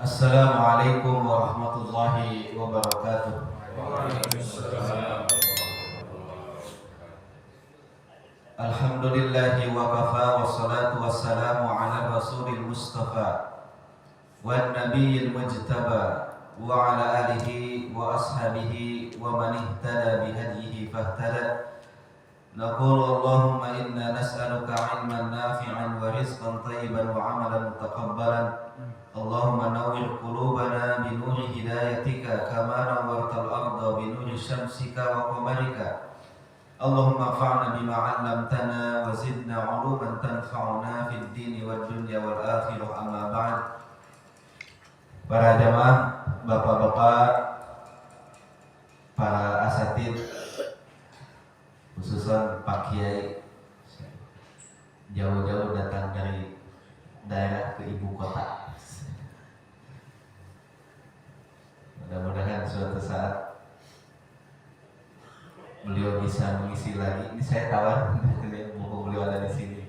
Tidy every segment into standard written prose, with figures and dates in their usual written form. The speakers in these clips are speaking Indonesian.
Assalamualaikum warahmatullahi wabarakatuh. Waalaikumsalam. Alhamdulillahi wa kafa wassalatu wassalamu ala rasulil mustafa wan nabiyil mujtaba wa ala alihi wa ashabihi wa man ihtada bihadihi fahtada. Naqulu Allahumma inna nas'aluka ilman nafi'an wa rizqan tayyiban wa amalan mutaqabbalan. Allahumma nawwir qulubana bi nuri hidayatika kama nawwartal arda bi nuri syamsika wa qamarika. Allahumma fa'na bima 'allamtana wa zidna 'uluman tanfa'una fid dini wad dunya wal akhirah, amma ba'd. Para jamaah, bapak-bapak, para asatid, khususnya Pak Kiai jauh-jauh datang dari daerah ke ibu kota. Mudah-mudahan suatu saat beliau bisa mengisi lagi. Ini saya tawar, buku beliau ada di sini.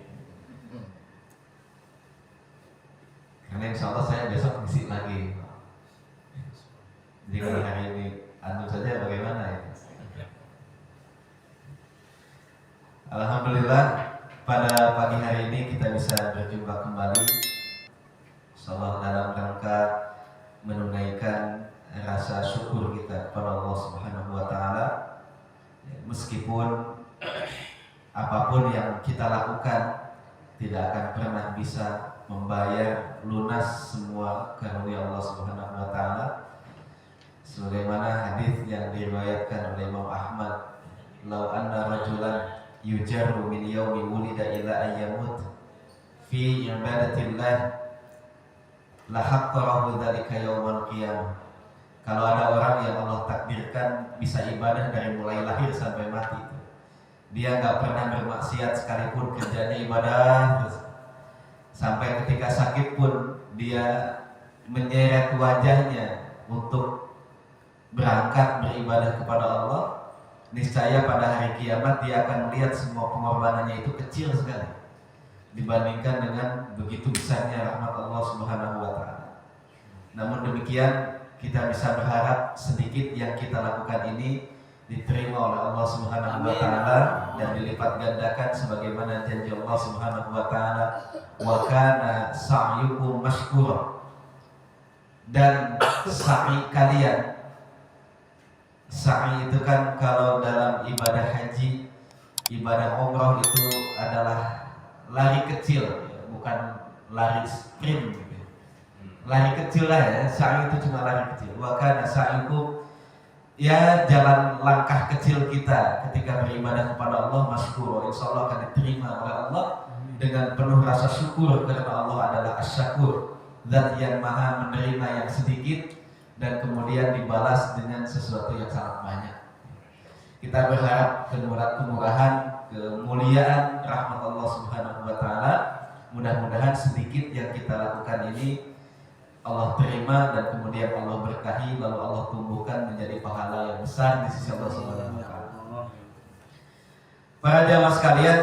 Karena insya Allah saya besok mengisi lagi. Jadi kalau hari ini antum saja bagaimana ya? Alhamdulillah pada pagi hari ini kita bisa berjumpa kembali, insyaallah dalam rangka menunaikan rasa syukur kita kepada Allah Subhanahu wa taala. Meskipun apapun yang kita lakukan tidak akan pernah bisa membayar lunas semua karunia Allah Subhanahu wa taala. Sebagaimana hadis yang diriwayatkan oleh Imam Ahmad, "Lau anna rajulan yujarru min yaumi wulida ila ayyamut fi ibadatillah la haqqarahu dzalika yaumal qiyamah." Kalau ada orang yang Allah takdirkan bisa ibadah dari mulai lahir sampai mati, dia nggak pernah bermaksiat sekalipun, kerjanya ibadah terus. Sampai ketika sakit pun dia menyeret wajahnya untuk berangkat beribadah kepada Allah. Niscaya pada hari kiamat dia akan melihat semua pengorbanannya itu kecil sekali dibandingkan dengan begitu besarnya rahmat Allah Subhanahu wa taala. Namun demikian, kita bisa berharap sedikit yang kita lakukan ini diterima oleh Allah Subhanahu wa taala dan dilipat gandakan sebagaimana janji Allah Subhanahu wa taala, "Wa kana sa'yukum mashkura." Dan sa'i kalian, sa'i itu kan kalau dalam ibadah haji, ibadah umrah itu adalah lari kecil, bukan lari sprint. Lari kecil lah ya, sa'i itu cuma lari kecil. Wa kana sa'ikum, ya jalan langkah kecil kita ketika beribadah kepada Allah masykur, insyaallah akan diterima oleh Allah dengan penuh rasa syukur, karena Allah adalah asy-syakur, zat yang maha menerima yang sedikit dan kemudian dibalas dengan sesuatu yang sangat banyak. Kita berharap kemurahan, kemuliaan rahmat Allah Subhanahu wa taala. Mudah-mudahan sedikit yang kita lakukan ini Allah terima dan kemudian Allah berkahi, lalu Allah tumbuhkan menjadi pahala yang besar di sisi Allah Subhanahu wa taala. Para jamaah sekalian,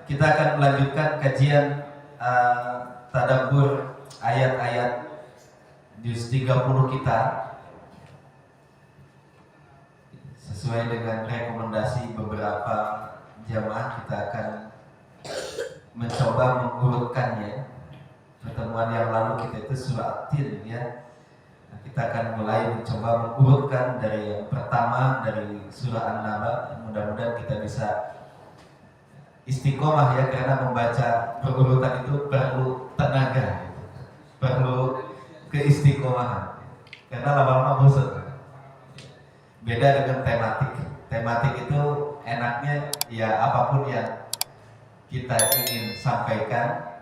kita akan melanjutkan kajian tadabbur ayat-ayat juz 30 kita sesuai dengan rekomendasi beberapa jamaah. Kita akan mencoba mengurutkannya. Pertemuan yang lalu kita itu surah At-Tin ya. Nah, kita akan mulai mencoba mengurutkan dari yang pertama dari surah An-Naba. Mudah-mudahan kita bisa istiqomah ya, karena membaca berurutan itu perlu tenaga, perlu keistiqomahan. Karena lama-lama bosan. Beda dengan tematik. Tematik itu enaknya ya apapun yang kita ingin sampaikan,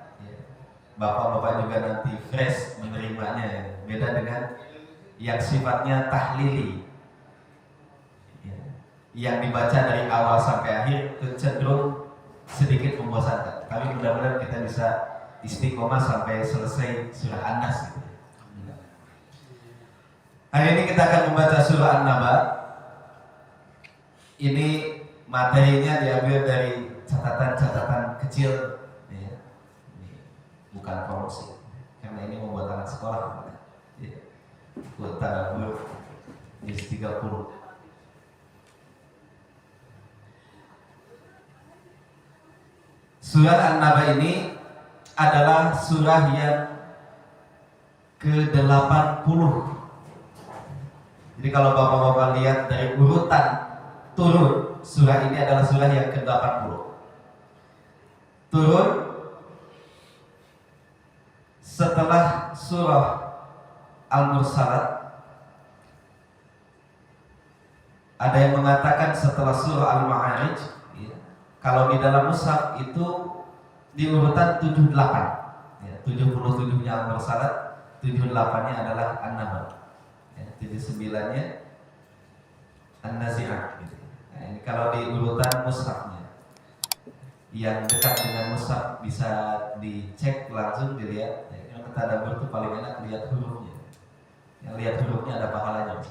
bapak-bapak juga nanti fresh menerimanya. Beda dengan yang sifatnya tahlili, yang dibaca dari awal sampai akhir itu cenderung sedikit membosankan. Tapi mudah-mudahan kita bisa istiqomah sampai selesai surah An-Nas. Hari ini kita akan membaca surah An-Naba. Ini materinya diambil dari catatan-catatan kecil, ya. Bukan promosi, karena ini membuat anak sekolah. Ya. Buat tadabbur juz 30. Surah An-Naba ini adalah surah yang ke-80. Jadi kalau bapak-bapak lihat dari urutan turun, surah ini adalah surah yang ke-80. Turun setelah surah Al-Mursalat. Ada yang mengatakan setelah surah Al-Ma'arij, ya. Kalau di dalam mushaf itu di urutan 78, ya, 77-nya Al-Mursalat, 78-nya adalah An-Naba, ya, 79-nya An-Nazi'ah, gitu. Nah, ini kalau di urutan mushafnya. Yang dekat dengan mushaf bisa dicek langsung, dilihat. Ya, yang tadabbur itu paling enak lihat hurufnya. Yang lihat hurufnya ada pahalanya.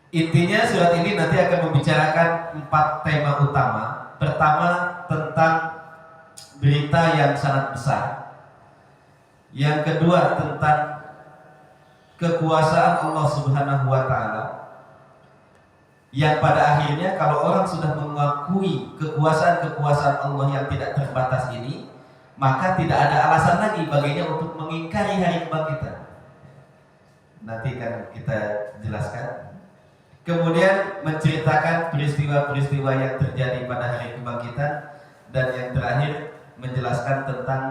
Intinya surat ini nanti akan membicarakan 4 tema utama. Pertama tentang berita yang sangat besar. Yang kedua tentang kekuasaan Allah Subhanahu wa taala. Yang pada akhirnya kalau orang sudah mengakui kekuasaan Allah yang tidak terbatas ini, maka tidak ada alasan lagi baginya untuk mengingkari hari kebangkitan. Nanti kan kita jelaskan. Kemudian menceritakan peristiwa-peristiwa yang terjadi pada hari kebangkitan, dan yang terakhir menjelaskan tentang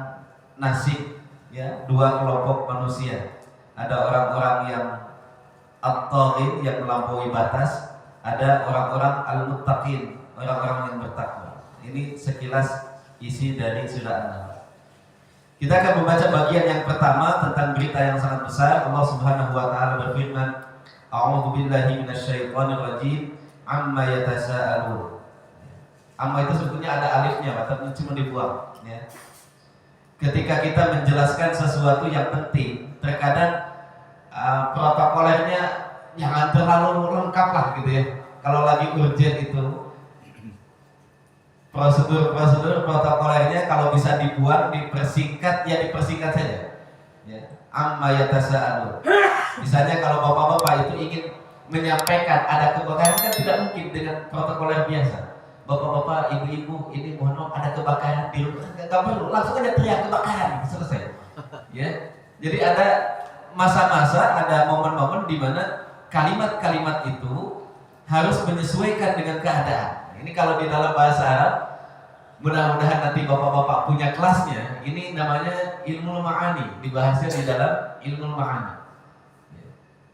nasib, ya, 2 kelompok manusia. Ada orang-orang yang at-taghin, yang melampaui batas, ada orang-orang al-muttaqin, orang-orang yang bertakwa. Ini sekilas isi dari surah An-Naba. Kita akan membaca bagian yang pertama tentang berita yang sangat besar. Allah Subhanahu wa taala berfirman, A'udzu billahi minasyaitonir rajim, amma yatasaalun. Amma itu sebetulnya ada alifnya, tapi cuma dibuang, ya. Ketika kita menjelaskan sesuatu yang penting, terkadang protokolernya jangan terlalu lengkap lah, gitu ya. Kalau lagi urgent itu prosedur protokolernya kalau bisa dibuang, dipersingkat, ya dipersingkat saja, ya. Amma yatasaalun. Misalnya kalau bapak-bapak itu ingin menyampaikan ada kebakaran, kan tidak mungkin dengan protokoler biasa. Bapak-bapak, ibu-ibu, ini mohon maaf ada kebakaran di rumah. Nggak perlu, langsung aja teriak kebakaran, selesai. Ya, jadi ada masa-masa, ada momen-momen di mana kalimat-kalimat itu harus menyesuaikan dengan keadaan. Ini kalau di dalam bahasa Arab, mudah-mudahan nanti bapak-bapak punya kelasnya. Ini namanya ilmu ma'ani, dibahasnya di dalam ilmu ma'ani.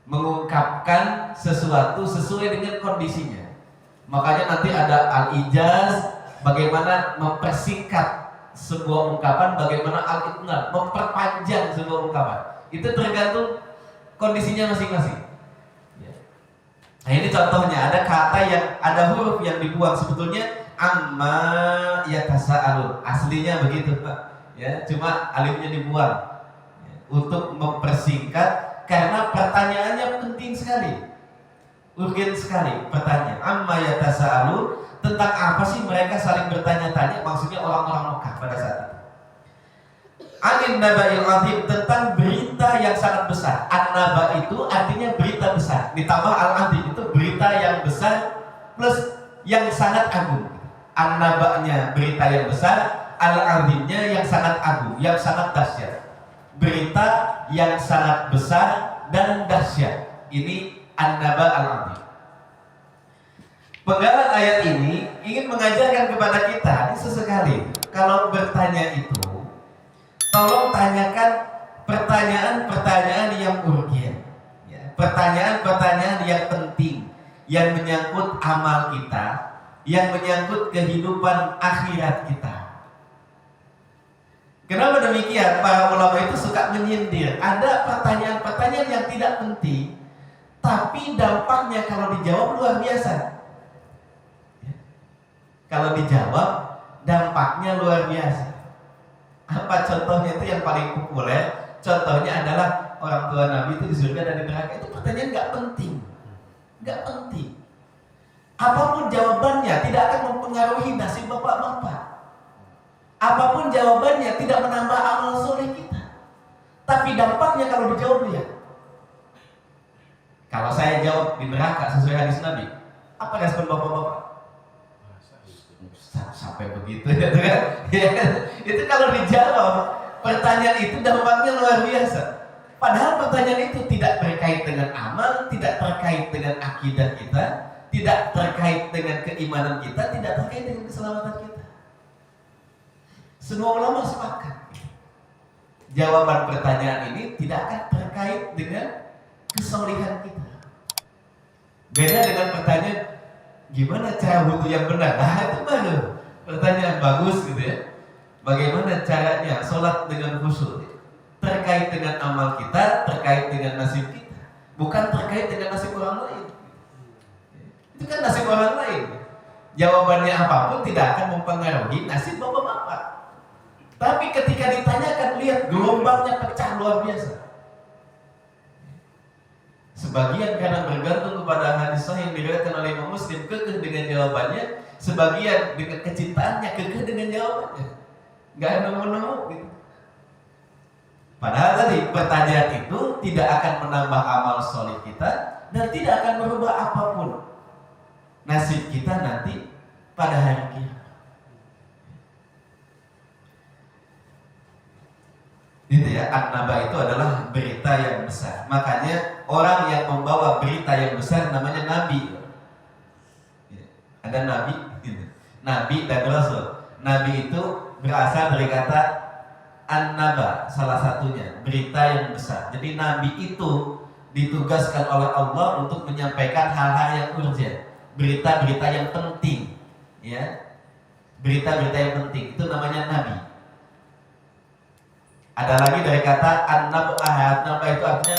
Mengungkapkan sesuatu sesuai dengan kondisinya. Makanya nanti ada al-ijaz, bagaimana mempersingkat sebuah ungkapan, bagaimana al-itnab, memperpanjang sebuah ungkapan. Itu tergantung kondisinya masing-masing. Nah, ini contohnya, ada kata yang ada huruf yang dibuang, sebetulnya amma yatasaalun. Aslinya begitu, Pak. Ya, cuma alifnya dibuang. Ya, untuk mempersingkat. Karena pertanyaannya penting sekali, urgen sekali pertanyaan. Amma yatasaalun, tentang apa sih mereka saling bertanya-tanya? Maksudnya orang-orang Mekah pada saat itu. Anin naba'il azim, tentang berita yang sangat besar. An-naba itu artinya berita besar, ditambah al-azim itu berita yang besar plus yang sangat agung. An-naba'nya berita yang besar, al-azimnya yang sangat agung, yang sangat dahsyat. Berita yang sangat besar dan dahsyat. Ini An-Naba al-Azim. Penggalan ayat ini ingin mengajarkan kepada kita ini sesekali, kalau bertanya itu, tolong tanyakan pertanyaan-pertanyaan yang urgen, ya. Pertanyaan-pertanyaan yang penting, yang menyangkut amal kita, yang menyangkut kehidupan akhirat kita. Kenapa demikian? Para ulama itu suka menyindir. Ada pertanyaan-pertanyaan yang tidak penting, tapi dampaknya kalau dijawab luar biasa. Kalau dijawab, dampaknya luar biasa. Apa contohnya itu yang paling populer? Contohnya adalah orang tua Nabi itu di surga dan di neraka. Itu pertanyaan nggak penting, nggak penting. Apapun jawabannya tidak akan mempengaruhi nasib bapak-bapak. Apapun jawabannya tidak menambah amal soleh kita. Tapi Tapi dampaknya kalau dijawab lihat. Kalau saya jawab di neraka sesuai hadis Nabi, apa respon bapak-bapak? Sampai begitu ya kan? Itu kalau dijawab pertanyaan itu dampaknya luar biasa. Padahal pertanyaan itu tidak terkait dengan amal, tidak terkait dengan akidah kita, tidak terkait dengan keimanan kita, tidak terkait dengan keselamatan kita. Semua ulama sepakat. Jawaban pertanyaan ini tidak akan terkait dengan kesolihan kita. Beda dengan pertanyaan gimana cara wudhu yang benar. Nah itu baru pertanyaan bagus gitu ya. Bagaimana caranya sholat dengan khusyuk? Terkait dengan amal kita, terkait dengan nasib kita, bukan terkait dengan nasib orang lain. Itu kan nasib orang lain. Jawabannya apapun tidak akan mempengaruhi nasib bapak-bapak. Tapi ketika ditanyakan, lihat gelombangnya pecah luar biasa. Sebagian karena bergantung kepada hadis sahih yang diriwayatkan oleh Imam Muslim kekeh dengan jawabannya, sebagian dengan kecintaannya kekeh dengan jawabannya. Nggak nemu-nemu gitu. Padahal tadi pertanyaan itu tidak akan menambah amal soleh kita dan tidak akan merubah apapun nasib kita nanti pada hari kiamat. Gitu ya, an-naba itu adalah berita yang besar. Makanya orang yang membawa berita yang besar namanya nabi. Ada nabi, gitu. Nabi dan rasul. Nabi itu berasal dari kata an-naba, salah satunya berita yang besar. Jadi nabi itu ditugaskan oleh Allah untuk menyampaikan hal-hal yang urgent, berita-berita yang penting, ya, berita-berita yang penting itu namanya nabi. Ada lagi dari kata an-naba, an-naba itu artinya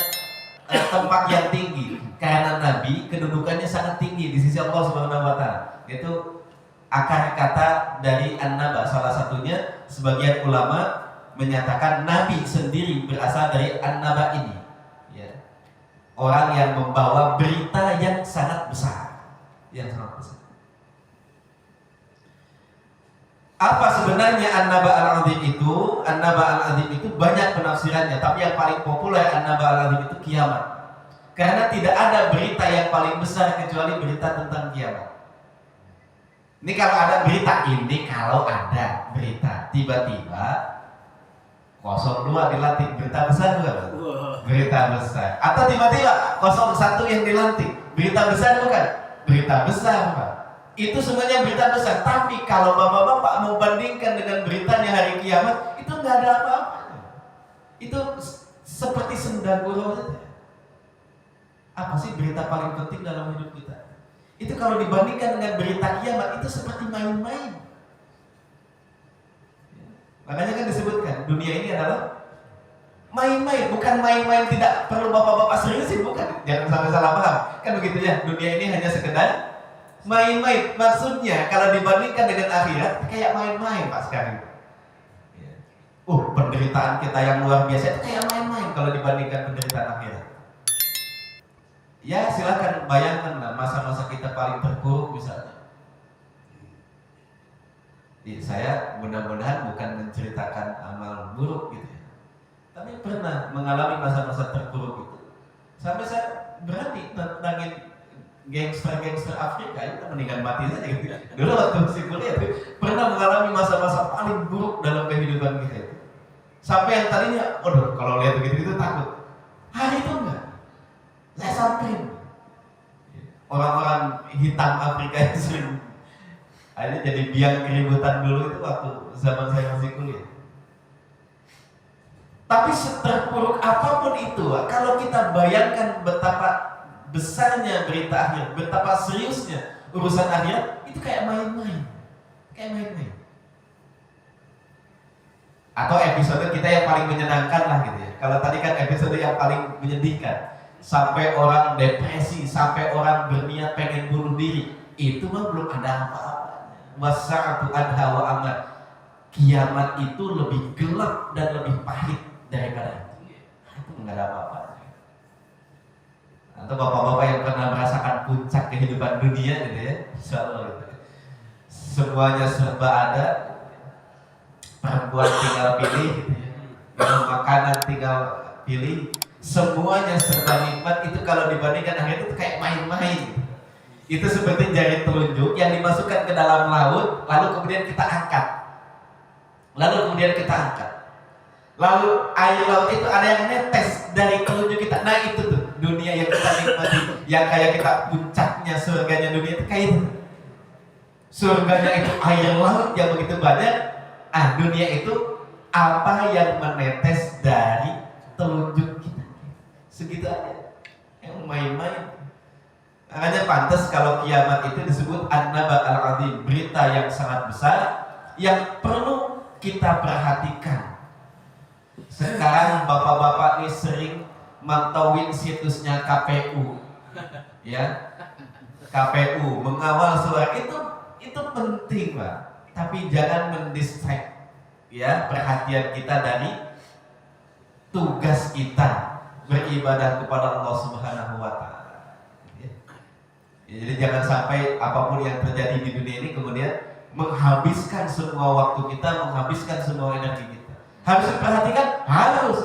tempat yang tinggi. Karena nabi kedudukannya sangat tinggi di sisi Allah Subhanahu wa taala. Itu akar kata dari an-naba. Salah satunya sebagian ulama menyatakan nabi sendiri berasal dari an-naba ini. Ya. Orang yang membawa berita yang sangat besar, yang sangat besar. Apa sebenarnya an-naba al-azim itu? An-naba al-azim itu banyak penafsirannya, tapi yang paling populer an-naba al-azim itu kiamat. Karena tidak ada berita yang paling besar kecuali berita tentang kiamat. Ini kalau ada berita, ini kalau ada berita tiba-tiba 02 dilantik, berita besar bukan? Berita besar. Atau tiba-tiba 01 yang dilantik, berita besar bukan? Berita besar bukan? Itu semuanya berita besar. Tapi kalau bapak-bapak mau bandingkan dengan beritanya hari kiamat, itu nggak ada apa-apa. Itu seperti sendaguro saja. Apa sih berita paling penting dalam hidup kita? Itu kalau dibandingkan dengan berita kiamat, itu seperti main-main. Makanya kan disebutkan dunia ini adalah main-main, bukan main-main tidak perlu bapak-bapak seriusin, bukan. Jangan sampai salah paham. Kan begitu ya, dunia ini hanya sekedar main-main. Maksudnya kalau dibandingkan dengan akhirat kayak main-main Pak sekarang. Penderitaan kita yang luar biasa itu kayak main-main kalau dibandingkan penderitaan akhirat. Ya silakan bayangkanlah masa-masa kita paling terpuruk misalnya. Saya mudah-mudahan bukan menceritakan amal buruk gitu ya, tapi pernah mengalami masa-masa terpuruk itu. Sampai saya berani nantangin gangster-gangster Afrika, itu mendingan mati saja gitu. Dulu waktu masih kuliah pernah mengalami masa-masa paling buruk dalam kehidupan kita itu. Sampai yang tadinya, waduh kalau lihat begitu-gitu takut. Hari itu enggak. Saya samperin orang-orang hitam Afrika yang sering akhirnya jadi biang keributan dulu itu waktu zaman saya masih kuliah. Tapi seterpuruk apapun itu, kalau kita bayangkan betapa besarnya berita akhir, betapa seriusnya urusan akhir, itu kayak main-main. Kayak main-main. Atau episode kita yang paling menyenangkan lah gitu ya. Kalau tadi kan episode yang paling menyedihkan, sampai orang depresi, sampai orang berniat pengen bunuh diri, itu mah belum ada apa-apanya. Wasa'atu adha wa amat. Kiamat itu lebih gelap dan lebih pahit daripada itu. Itu nggak ada apa-apa. Atau bapak-bapak yang pernah merasakan puncak kehidupan dunia gitu ya, insyaallah gitu. Semuanya serba ada, perempuan tinggal pilih gitu ya. Makanan tinggal pilih, semuanya serba nikmat. Itu kalau dibandingkan akhirat itu kayak main-main. Itu seperti jari telunjuk yang dimasukkan ke dalam laut, lalu kemudian kita angkat. Lalu air laut itu ada yang netes dari telunjuk kita. Nah itu tuh dunia yang kita nikmati, yang kayak kita puncaknya surganya dunia itu kayak itu. Surganya itu air laut yang begitu banyak. Dunia itu apa yang menetes dari telunjuk kita. Segitu aja. Yang main-main. Makanya pantas kalau kiamat itu disebut an-naba al-azim, berita yang sangat besar yang perlu kita perhatikan. Sekarang bapak-bapak ini sering mantauin situsnya KPU, ya, KPU mengawal suara itu penting Pak. Tapi jangan mendistract ya perhatian kita dari tugas kita beribadah kepada Allah Subhanahu wa Ta'ala. Jadi jangan sampai apapun yang terjadi di dunia ini kemudian menghabiskan semua waktu kita, menghabiskan semua energi kita. Harus diperhatikan, harus.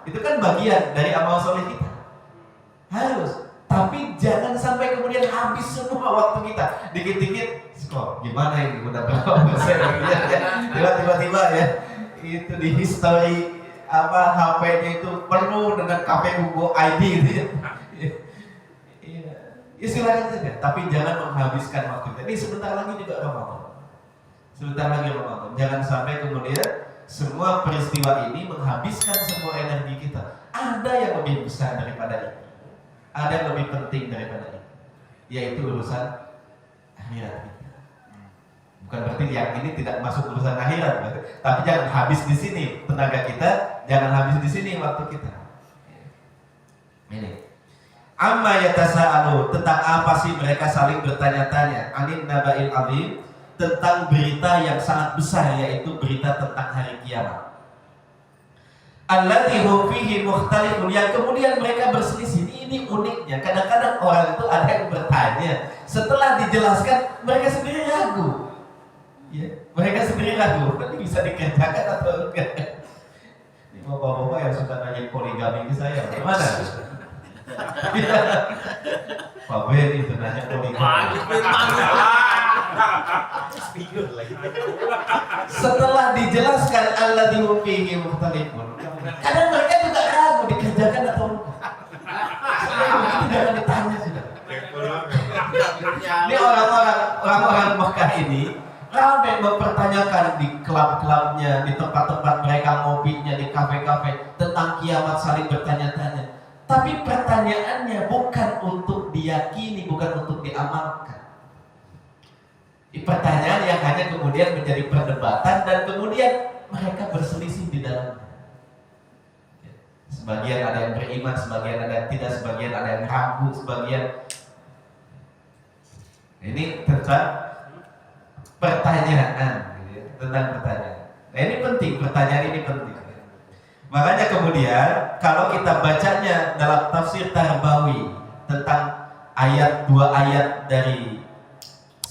Itu kan bagian dari amal soleh kita. Harus. Tapi jangan sampai kemudian habis semua waktu kita. Dikit-dikit, kok gimana ini udah berapa persen? Tiba-tiba ya, itu di history HP-nya itu penuh dengan KPU ID gitu ya. Ya silakan saja, tapi jangan menghabiskan waktu kita. Ini sebentar lagi juga Ramadan. Jangan sampai kemudian semua peristiwa ini menghabiskan semua energi kita. Ada yang lebih besar daripada ini. Ada yang lebih penting daripada ini. Yaitu urusan akhirat kita. Bukan berarti yang ini tidak masuk urusan akhirat, tapi jangan habis di sini tenaga kita, jangan habis di sini waktu kita. Ini. Amma yatasa'alu, tentang apa sih mereka saling bertanya-tanya? Anin naba'il azim, tentang berita yang sangat besar, yaitu berita tentang hari kiamat. Allati hum fihi mukhtalifun, yang kemudian mereka berselisih. Ini uniknya, kadang-kadang orang itu ada yang bertanya, setelah dijelaskan mereka sendiri ragu. Ya, mereka sendiri ragu, ini bisa dikerjakan atau enggak? Ini bapak-bapak yang suka nanya poligami ke saya, gimana? Pak Ben itu nanya poligami. Setelah dijelaskan alladzi hum fihi mukhtalifun, kadang mereka juga ragu dikerjakan atau enggak. Tidak ditanya sudah. Ini orang-orang Mekah ini ramai mempertanyakan di klub-klubnya, di tempat-tempat mereka ngopinya, di kafe-kafe tentang kiamat, saling bertanya-tanya. Tapi pertanyaannya bukan untuk diyakini, bukan untuk diamalkan. Pertanyaan yang hanya kemudian menjadi perdebatan dan kemudian mereka berselisih di dalamnya. Sebagian ada yang beriman, sebagian ada yang tidak, sebagian ada yang ragu, sebagian ini tentang pertanyaan, tentang pertanyaan. Nah ini penting, pertanyaan ini penting. Makanya kemudian kalau kita bacanya dalam tafsir Tarbawi tentang dua ayat dari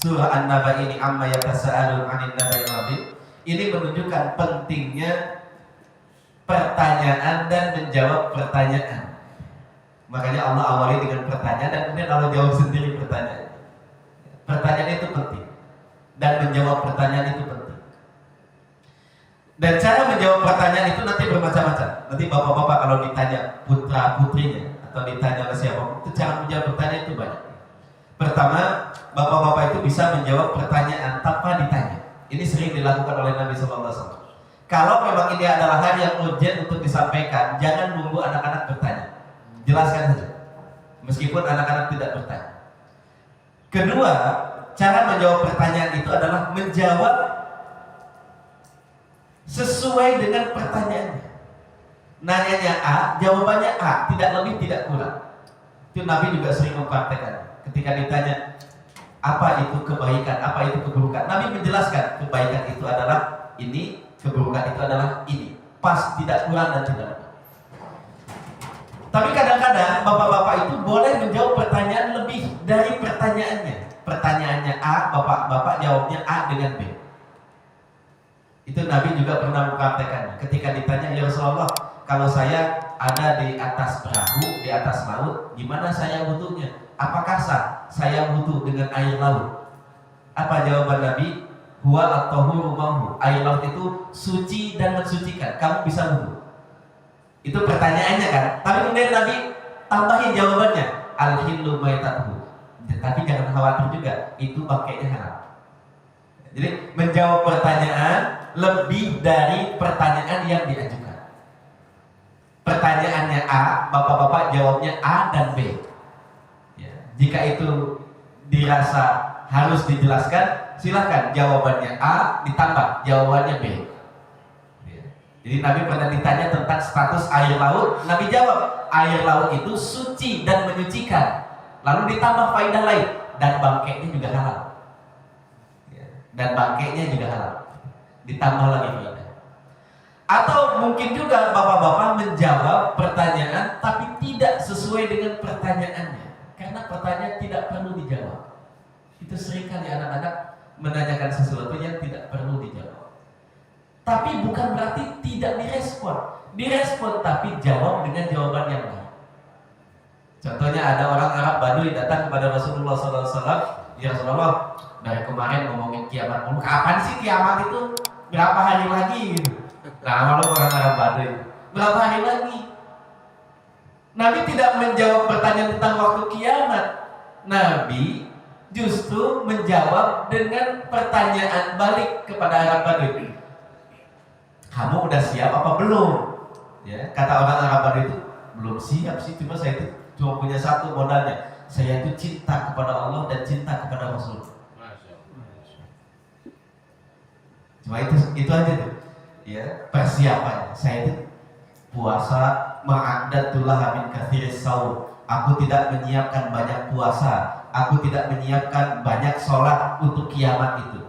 surah An-Naba ini, amma yatasa'alun 'anil naba'il 'adzim, ini menunjukkan pentingnya pertanyaan dan menjawab pertanyaan. Makanya Allah awali dengan pertanyaan dan kemudian Allah jawab sendiri pertanyaan. Pertanyaan itu penting dan menjawab pertanyaan itu penting. Dan cara menjawab pertanyaan itu nanti bermacam-macam. Nanti bapak-bapak kalau ditanya putra putrinya atau ditanya oleh siapa, itu cara menjawab pertanyaan itu banyak. Pertama, bapak-bapak itu bisa menjawab pertanyaan tanpa ditanya. Ini sering dilakukan oleh Nabi SAW. Kalau memang ini adalah hal yang urgent untuk disampaikan, jangan nunggu anak-anak bertanya. Jelaskan saja, meskipun anak-anak tidak bertanya. Kedua, cara menjawab pertanyaan itu adalah menjawab sesuai dengan pertanyaannya. Nanyanya A, jawabannya A, tidak lebih tidak kurang. Itu Nabi juga sering mempraktekkan. Ketika ditanya apa itu kebaikan, apa itu keburukan, Nabi menjelaskan kebaikan itu adalah ini, keburukan itu adalah ini, pas, tidak kurang dan tidak lebih. Tapi kadang-kadang bapak-bapak itu boleh menjawab pertanyaan lebih dari pertanyaannya. Pertanyaannya A, bapak-bapak jawabnya A dengan B. Itu Nabi juga pernah mempraktekannya. Ketika ditanya, ya Rasulullah, kalau saya ada di atas perahu, di atas laut, gimana saya wudunya? Apakah sah saya wudu dengan air laut? Apa jawaban Nabi? Huwa at-tahuru ma'hu. Air laut itu suci dan mensucikan. Kamu bisa wudu. Itu pertanyaannya kan. Tapi kemudian Nabi tambahin jawabannya, al-hillu maitatuhu. Tapi jangan khawatir juga, itu pakainya haram. Jadi menjawab pertanyaan lebih dari pertanyaan yang diajukan. Pertanyaannya A, bapak-bapak jawabnya A dan B. Ya. Jika itu dirasa harus dijelaskan, silahkan jawabannya A ditambah jawabannya B. Ya. Jadi Nabi pernah ditanya tentang status air laut, Nabi jawab air laut itu suci dan menyucikan. Lalu ditambah faedah lain, dan bangkainya juga halal. Dan bangkainya juga halal. Ditambah lagi faedah. Atau mungkin juga bapak-bapak menjawab pertanyaan tapi tidak sesuai dengan pertanyaannya, karena pertanyaan tidak perlu dijawab. Itu seringkali anak-anak menanyakan sesuatu yang tidak perlu dijawab. Tapi bukan berarti tidak direspon. Direspon tapi jawab dengan jawaban yang lain. Contohnya ada orang Arab Baduy datang kepada Rasulullah SAW. Ya Rasulullah, dari kemarin ngomongin kiamat mulu, kapan sih kiamat itu? Berapa hari lagi? Gitu. Nah, malu orang Arab Baduy. Berapa hari lagi? Nabi tidak menjawab pertanyaan tentang waktu kiamat. Nabi justru menjawab dengan pertanyaan balik kepada Arab Baduy. Kamu udah siap apa belum? Ya, kata orang Arab Baduy itu, belum siap sih, cuma saya itu cuma punya satu modalnya. Saya itu cinta kepada Allah dan cinta kepada Rasul. Cuma itu aja tuh. Ya, persiapannya. Saya itu puasa ma'adatullah min katsiris saum. Aku tidak menyiapkan banyak puasa. Aku tidak menyiapkan banyak sholat untuk kiamat itu.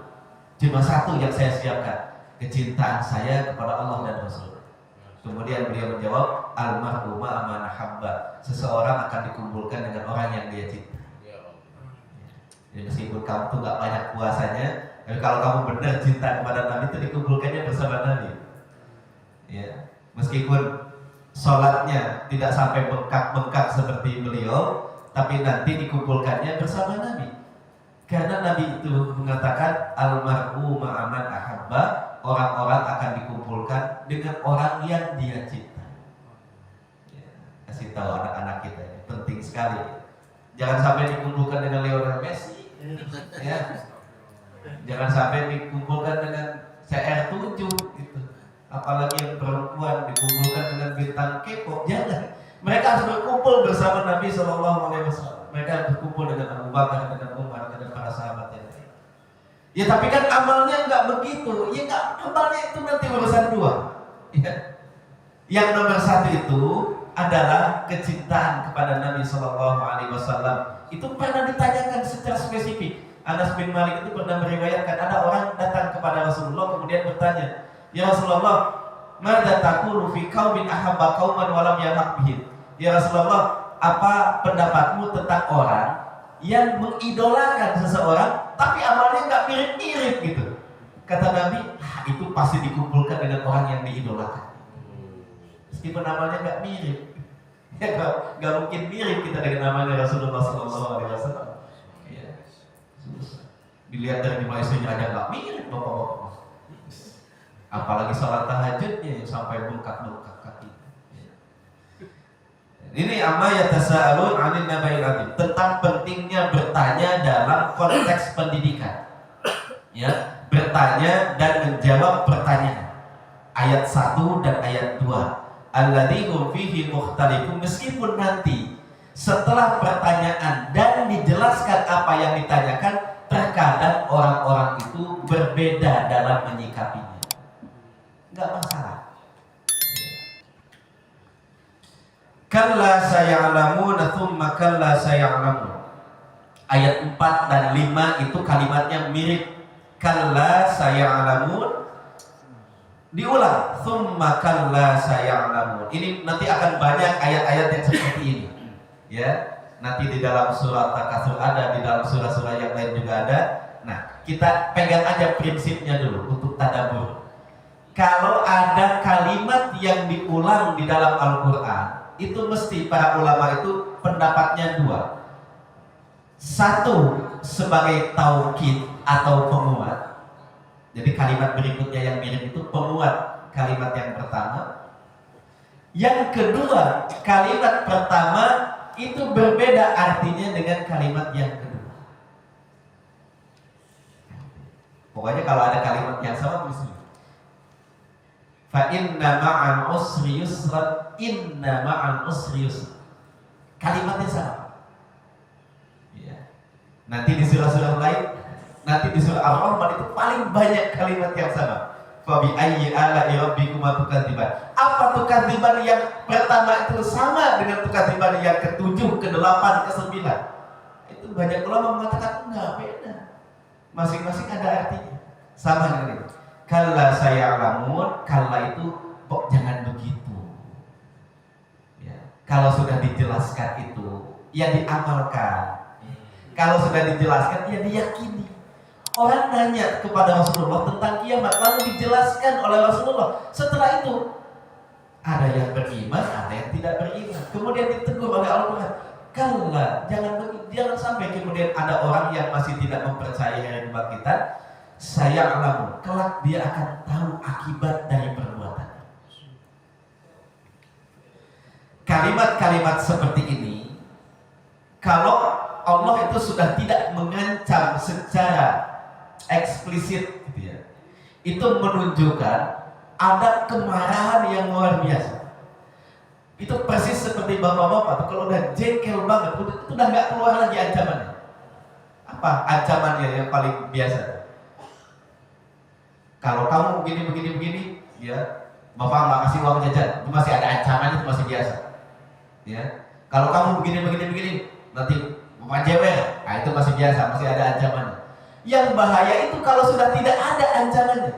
Cuma satu yang saya siapkan, kecintaan saya kepada Allah dan Rasul. Kemudian beliau menjawab, al-mar'u ma'a man habba. Seseorang akan dikumpulkan dengan orang yang dia cinta. Jadi meskipun kamu tuh gak banyak puasanya, tapi kalau kamu benar cinta kepada Nabi itu dikumpulkannya bersama Nabi. Ya, meskipun sholatnya tidak sampai bengkak-bengkak seperti beliau, tapi nanti dikumpulkannya bersama Nabi. Karena Nabi itu mengatakan al-mar'u ma'a man ahabba. Orang-orang akan dikumpulkan dengan orang yang dia cinta. Ya, kasih tahu anak-anak kita ya, penting sekali. Jangan sampai dikumpulkan dengan Lionel Messi, ya. Jangan sampai dikumpulkan dengan CR7 gitu. Apalagi yang perempuan dikumpulkan dengan bintang K-pop. Jangan. Mereka harus berkumpul bersama Nabi SAW. Mereka harus berkumpul dengan Abu Bakar, dengan Umar, dengan para sahabat yang lain. Ya tapi kan amalnya nggak begitu. Ya nggak, amalnya itu nanti urusan dua. Ya. Yang nomor satu itu adalah kecintaan kepada Nabi SAW. Itu pernah ditanyakan secara spesifik. Anas bin Malik itu pernah meriwayatkan ada orang datang kepada Rasulullah kemudian bertanya, ya Rasulullah, madza taqulu fi qaumin ahabba qauman wa lam yalhaq bihim? Ya Rasulullah, apa pendapatmu tentang orang yang mengidolakan seseorang tapi amalnya nggak mirip-mirip gitu? Kata Nabi, itu pasti dikumpulkan dengan orang yang diidolakan. Meskipun amalnya nggak mirip, ya nggak mungkin mirip kita dengan namanya Rasulullah SAW. Ya. Dilihat dari jumlah istrinya aja nggak mirip bapak-bapak. Apalagi sholat tahajudnya yang sampai bengkak-bengkak kaki. Ini amma yatasaalun 'anil naba'il 'adzim, tentang pentingnya bertanya dalam konteks pendidikan. Ya, bertanya dan menjawab pertanyaan. Ayat 1 dan ayat 2. Alladzi hum fihi mukhtalifun, meskipun nanti setelah pertanyaan dan dijelaskan apa yang ditanyakan, terkadang orang-orang itu berbeda dalam menyikapinya. Enggak masalah. Kalla saya'lamuna thumma kalla saya'lamun. Ayat 4 dan 5 itu kalimatnya mirip. Kalla saya'lamun. Diulang, thumma kalla saya'lamun. Ini nanti akan banyak ayat-ayat yang seperti ini. Ya, nanti di dalam surat Takatsur ada, di dalam surah-surah yang lain juga ada. Nah, kita pegang aja prinsipnya dulu untuk tadabbur. kalau ada kalimat yang diulang di dalam Al-Quran, itu mesti para ulama itu pendapatnya dua. Satu, sebagai taukid atau penguat. Jadi kalimat berikutnya yang mirip itu penguat kalimat yang pertama. Yang kedua, kalimat pertama itu berbeda artinya dengan kalimat yang kedua. Pokoknya kalau ada kalimat yang sama mesti fa inna ma'al usri yusra, inna ma'al usri yusra. Kalimatnya sama. Ya. Nanti di surah-surah lain, nanti di surah Ar-Rahman itu paling banyak kalimat yang sama. Fa bi ayyi ala'i rabbikuma tukadziban. Apa tukadziban yang pertama itu sama dengan tukadziban yang ke-7, ke-8, ke-9? Itu banyak ulama mengatakan enggak, beda. Masing-masing ada artinya. Sama dengan itu. Kalla saya'lamun, kalla itu kok jangan begitu. Ya. Kalau sudah dijelaskan itu, ya diamalkan. Kalau sudah dijelaskan, ya diyakini. Orang nanya kepada Rasulullah tentang kiamat, lalu dijelaskan oleh Rasulullah. Setelah itu, ada yang beriman, ada yang tidak beriman. Kemudian ditegur oleh Al-Quran. Kalla, jangan sampai kemudian ada orang yang masih tidak mempercayai hari kebangkitan. Saya alamu, kelak dia akan tahu akibat dari perbuatannya. Kalimat-kalimat seperti ini, kalau Allah itu sudah tidak mengancam secara eksplisit, gitu ya, itu menunjukkan ada kemarahan yang luar biasa. Itu persis seperti bapak-bapak tuh, kalau udah jengkel banget, itu udah nggak keluar lagi ancamannya. Apa ancamannya yang paling biasa? Kalau kamu begini, ya, bapak nggak kasih uang jajan, itu masih ada ancaman, itu masih biasa. Ya, kalau kamu begini, nanti bapak jewer, nah itu masih biasa, masih ada ancamannya. Yang bahaya itu kalau sudah tidak ada ancamannya.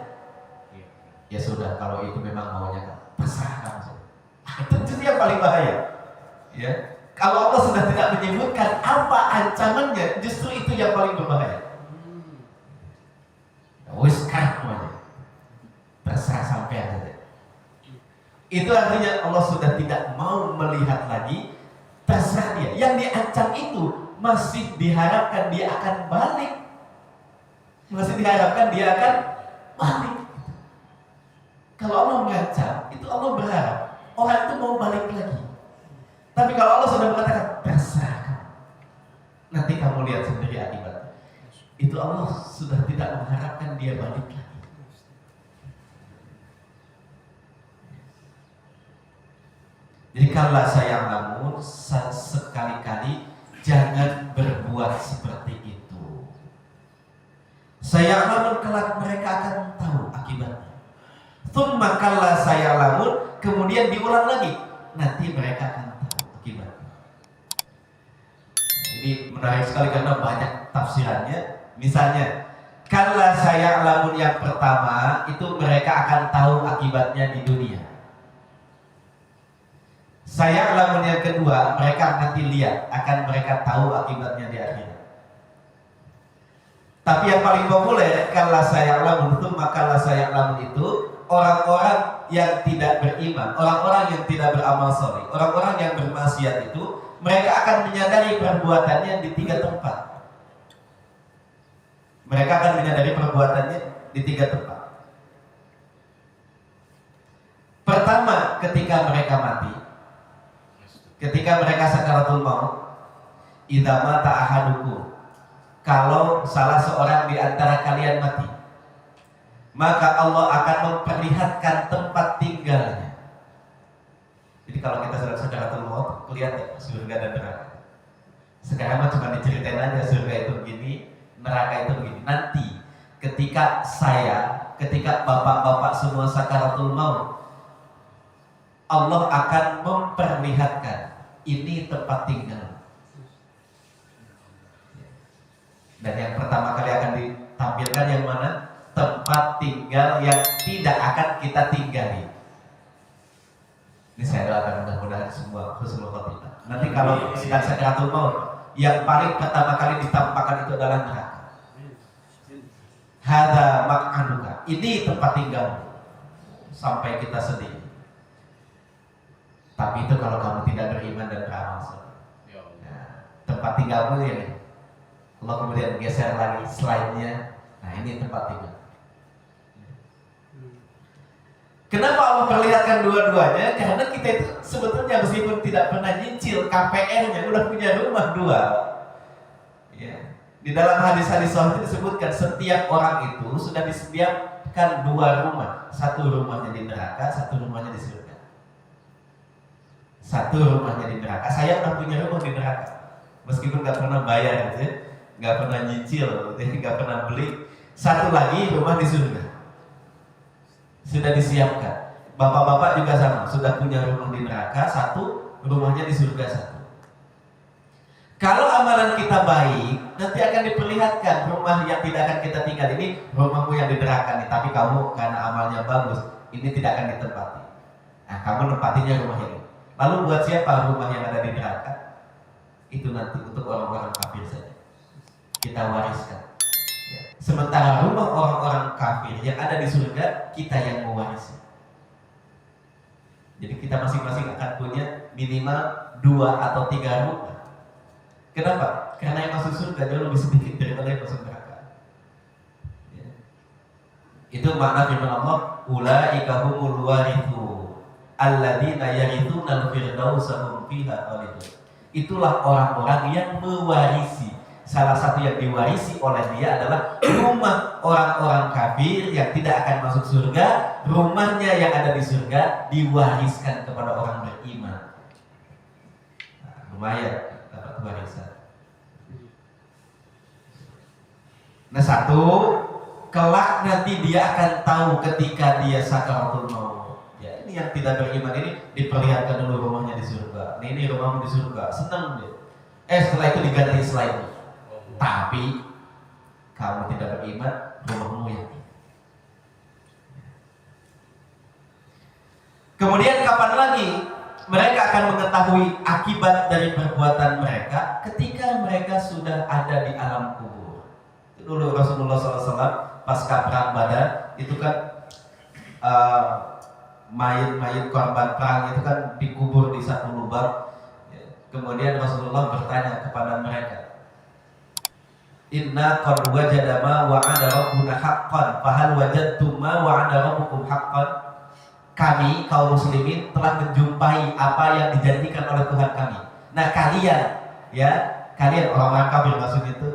Ya sudah, kalau itu memang maunya kan, terserah kamu. Itu yang paling bahaya. Ya, kalau Allah sudah tidak menyebutkan apa ancamannya, justru itu yang paling berbahaya. Wis semuanya terserah sampai aja. Itu artinya Allah sudah tidak mau melihat lagi, terserah dia. Yang diancam itu masih diharapkan dia akan balik. Masih diharapkan dia akan balik. Kalau Allah mengancam, itu Allah berharap orang itu mau balik lagi. Tapi kalau Allah sudah mengatakan terserah kamu, nanti kamu lihat sendiri akibatnya. Itu Allah sudah tidak mengharapkan dia balik lagi. Jadi kalau saya namun sekali-kali jangan berbuat seperti itu. Saya namun kelak mereka akan tahu akibatnya. Tsumma kalla saya lamun, kemudian diulang lagi, nanti mereka akan tahu akibatnya. Jadi menarik sekali karena banyak tafsirannya. Misalnya, kalla saya lamun yang pertama itu mereka akan tahu akibatnya di dunia. Saya lamun yang kedua mereka nanti lihat, akan mereka tahu akibatnya di akhirat. Tapi yang paling populer kalla saya lamun itu, maka saya lamun itu orang-orang yang tidak beriman, orang-orang yang tidak beramal saleh, orang-orang yang bermaksiat itu mereka akan menyadari perbuatannya di 3 tempat. Mereka akan menyadari perbuatannya di 3 tempat. Pertama, ketika mereka mati, ketika mereka sakaratul maut, idza mata ahadukum, kalau salah seorang di antara kalian mati, maka Allah akan memperlihatkan tempat tinggalnya. Jadi kalau kita sedang sakaratul maut, kelihatan surga dan neraka. Sekarang mah cuma diceritain aja, surga itu begini, neraka itu begini. Nanti ketika bapak-bapak semua sakaratul maut, Allah akan memperlihatkan ini tempat tinggal. Dan yang pertama kali akan ditampilkan yang mana? Tempat tinggal yang tidak akan kita tinggali. Ini saya doakan mudah-mudahan semua husnul khotimah. Nanti kalau sedang sakaratul maut, yang paling pertama kali ditampakkan itu adalah neraka. Hadza maq'aduka. Ini tempat tinggalmu. sampai kita sedih. Tapi itu kalau kamu tidak beriman dan beramal soleh. Nah, tempat tinggalmu ini. Allah kemudian geser lagi slide-nya. Nah, ini tempat tinggal. Kenapa Allah perlihatkan dua-duanya? Karena kita itu sebetulnya meskipun tidak pernah nyicil KPR-nya, udah punya rumah dua. Ya. Di dalam hadis-hadis sahih itu disebutkan setiap orang itu sudah disediakan dua rumah. Satu rumahnya di neraka, satu rumahnya di surga. Satu rumahnya di neraka. Saya udah punya rumah di neraka, meskipun nggak pernah bayar gitu ya, nggak pernah nyicil gitu ya, nggak pernah beli. Satu lagi rumah di surga sudah disiapkan. Bapak-bapak juga sama, sudah punya rumah di neraka satu, rumahnya di surga satu. Kalau amalan kita baik, nanti akan diperlihatkan rumah yang tidak akan kita tinggal. Ini rumahmu yang di neraka nih, tapi kamu karena amalnya bagus, ini tidak akan ditempati. Nah, kamu nempatinya rumah ini. Lalu buat siapa rumah yang ada di neraka? Itu nanti untuk orang-orang kafir saja. Kita wariskan. Ya. Sementara rumah orang-orang kafir yang ada di surga, kita yang mewarisi. Jadi kita masing-masing akan punya minimal 2 atau 3 rumah. Kenapa? Karena yang masuk surga jauh lebih sedikit daripada yang masuk neraka. Ya. Itu makna firman Allah, ulaika humul warithu alladzina yarithuna al-firdausa hum fiha khalidun. Itulah orang-orang yang mewarisi. Salah satu yang diwarisi oleh dia adalah rumah orang-orang kafir yang tidak akan masuk surga. Rumahnya yang ada di surga diwariskan kepada orang beriman. Nah, lumayan dapat warisan. Nah, satu, kelak nanti dia akan tahu ketika dia sakaratul maut. Yang tidak beriman ini diperlihatkan dulu rumahnya di surga. Ini rumahmu di surga, senang dia. Setelah itu diganti slide. Tapi kamu tidak beriman, rumahmu yang ini. Kemudian kapan lagi mereka akan mengetahui akibat dari perbuatan mereka ketika mereka sudah ada di alam kubur. Itu dulu Rasulullah SAW pasca perang Badar itu kan mayat-mayat korban perang itu kan dikubur di satu lubang. Kemudian Rasulullah bertanya kepada mereka, Inna qad wajada ma wa'ada rabbuna haqqan, fahal wajadtum ma wa'ada rabbukum haqqan? Kami kaum muslimin telah menjumpai apa yang dijanjikan oleh Tuhan kami. Nah kalian orang-orang kafir maksudnya itu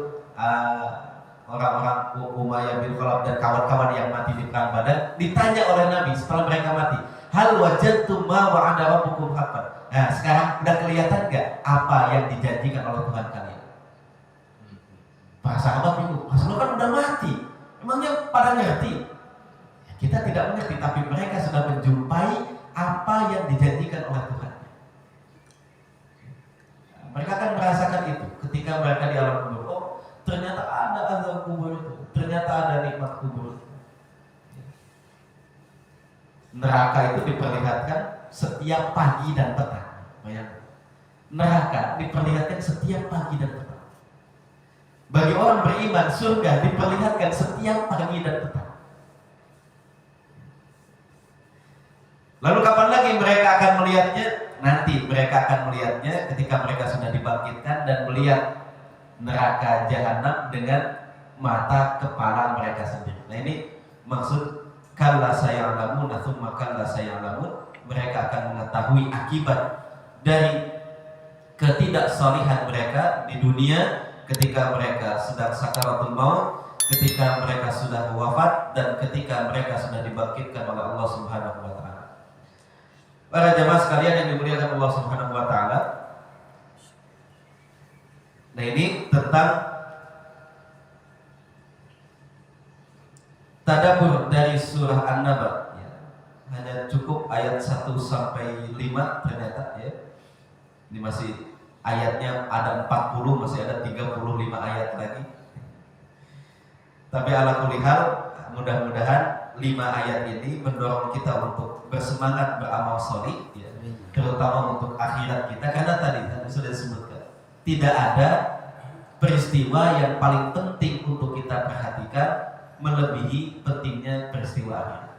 orang-orang Umayyah bin Khalaf dan kawan-kawan yang mati di perang Badar ditanya oleh Nabi setelah mereka mati, hal wajadtum ma wa'ada rabbukum haqqan? Nah, sekarang udah kelihatan gak apa yang dijanjikan oleh Tuhan kalian? Para sahabat bingung, Rasulullah kan udah mati, emangnya pada ngerti? Ya, kita tidak mengerti, tapi mereka sudah menjumpai apa yang dijanjikan oleh Tuhan. Nah, mereka akan merasakan itu ketika mereka di alam kubur. Oh, ternyata ada azab kubur itu, ternyata ada nikmat kubur itu. Neraka itu diperlihatkan setiap pagi dan petang. Bayangkan, neraka diperlihatkan setiap pagi dan petang. Bagi orang beriman, surga diperlihatkan setiap pagi dan petang. Lalu kapan lagi mereka akan melihatnya? Nanti mereka akan melihatnya ketika mereka sudah dibangkitkan dan melihat neraka jahanam dengan mata kepala mereka sendiri. Nah, ini maksud kalla saya'lamun, tsumma kalla saya'lamun. Mereka akan mengetahui akibat dari ketidaksalihan mereka di dunia ketika mereka sedang sakaratul maut, ketika mereka sudah wafat, dan ketika mereka sudah dibangkitkan oleh Allah Subhanahu wa taala. Para jamaah sekalian yang dimuliakan Allah Subhanahu wa taala. Nah, ini tentang tadabbur dari surah An-Naba. Hanya cukup ayat 1 sampai 5 ternyata ya. Ini masih ayatnya ada 40, masih ada 35 ayat lagi. Tapi ala kulli hal, mudah-mudahan 5 ayat ini mendorong kita untuk bersemangat beramal sholih ya, terutama untuk akhirat kita, karena tadi sudah disebutkan tidak ada peristiwa yang paling penting untuk kita perhatikan melebihi pentingnya peristiwa akhirat.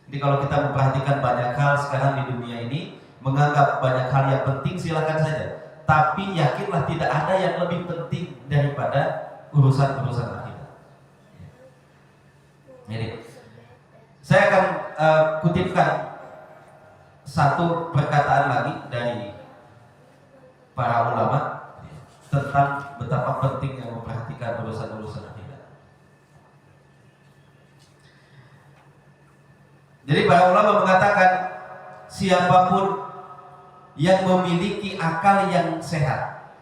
Jadi kalau kita memperhatikan banyak hal sekarang di dunia ini, menganggap banyak hal yang penting, silakan saja. Tapi yakinlah tidak ada yang lebih penting daripada urusan-urusan akhirat. Jadi saya akan kutipkan satu perkataan lagi dari para ulama tentang betapa pentingnya memperhatikan urusan-urusan akhirat. Jadi para ulama mengatakan siapapun yang memiliki akal yang sehat,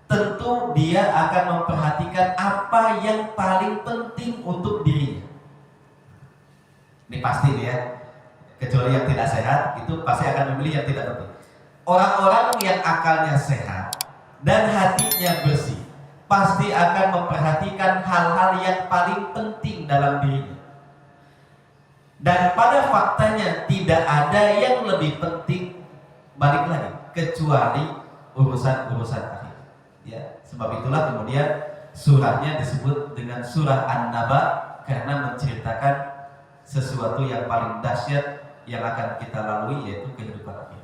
tentu dia akan memperhatikan apa yang paling penting untuk dirinya. Ini pasti dia, kecuali yang tidak sehat itu pasti akan memilih yang tidak penting. Orang-orang yang akalnya sehat dan hatinya bersih pasti akan memperhatikan hal-hal yang paling penting dalam dirinya. Dan pada faktanya tidak ada yang lebih penting, balik lagi, kecuali urusan-urusan akhir. Ya, sebab itulah kemudian surahnya disebut dengan surah An-Naba, karena menceritakan sesuatu yang paling dahsyat yang akan kita lalui, yaitu kehidupan akhir.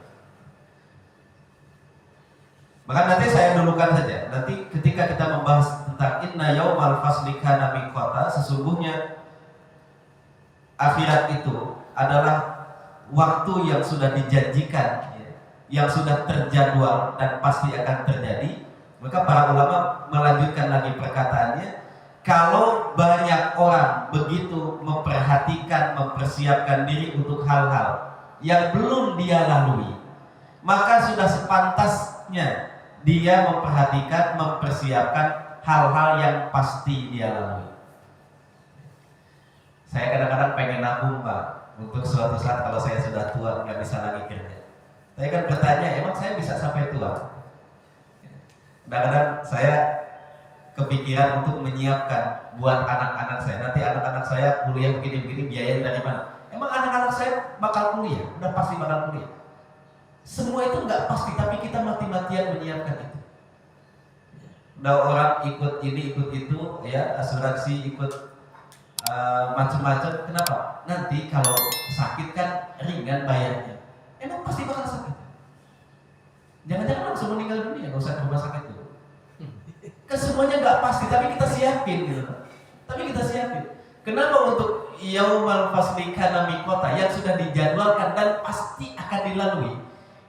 Maka nanti saya dulukan saja. Nanti ketika kita membahas tentang inna yaumal fasli kana miqata, sesungguhnya akhirat itu adalah waktu yang sudah dijanjikan, ya, yang sudah terjadwal dan pasti akan terjadi. Maka para ulama melanjutkan lagi perkataannya, kalau banyak orang begitu memperhatikan, mempersiapkan diri untuk hal-hal yang belum dia lalui, maka sudah sepantasnya dia memperhatikan, mempersiapkan hal-hal yang pasti dia lalui. Saya kadang-kadang pengen nabung, Pak, untuk suatu saat kalau saya sudah tua nggak bisa lagi kerja. Saya kan bertanya, emang saya bisa sampai tua? Kadang-kadang saya kepikiran untuk menyiapkan buat anak-anak saya. Nanti anak-anak saya kuliah begini-begini, biayanya dari mana? Emang anak-anak saya bakal kuliah? Udah pasti bakal kuliah. Semua itu nggak pasti, tapi kita mati-matian menyiapkan itu. Udah orang ikut ini, ikut itu, ya asuransi, ikut macam-macam. Kenapa? Nanti kalau sakit kan ringan bayarnya. Emang pasti bakal sakit. Jangan-jangan langsung meninggal dunia, nggak usah ke rumah sakit dulu. Kesemuanya nggak pasti, tapi kita siapin gitu. Tapi kita siapin. Kenapa untuk yaumal fasli kana miqata yang sudah dijadwalkan dan pasti akan dilalui?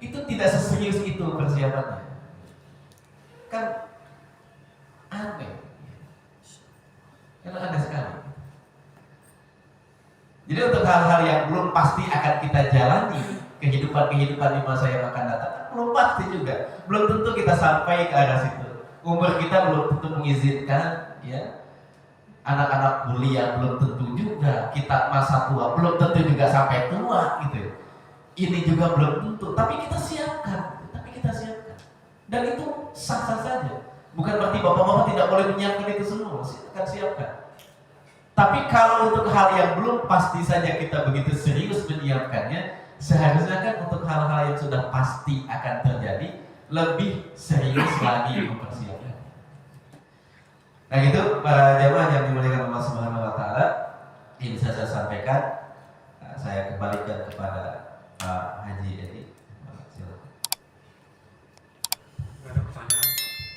Itu tidak seserius itu persiapannya. Kan aneh. Karena aneh sekali. Jadi untuk hal-hal yang belum pasti akan kita jalani, kehidupan-kehidupan di masa yang akan datang, belum pasti juga. Belum tentu kita sampai ke arah situ. Umur kita belum tentu mengizinkan, ya. Anak-anak kuliah belum tentu juga. Kita masa tua belum tentu juga sampai tua gitu. Ini juga belum tentu, tapi kita siapkan. Dan itu sah-sah saja. Bukan berarti bapak-bapak tidak boleh menyiapkan itu semua, silakan siapkan. Tapi kalau untuk hal yang belum pasti saja kita begitu serius menyiapkannya, seharusnya kan untuk hal-hal yang sudah pasti akan terjadi lebih serius lagi mempersiapkan. Nah itu para jamaah yang dimuliakan Allah Subhanahu Wa Taala, ini bisa saya sampaikan. Saya kembalikan kepada Pak Haji Edi. Silakan. Ada pertanyaan?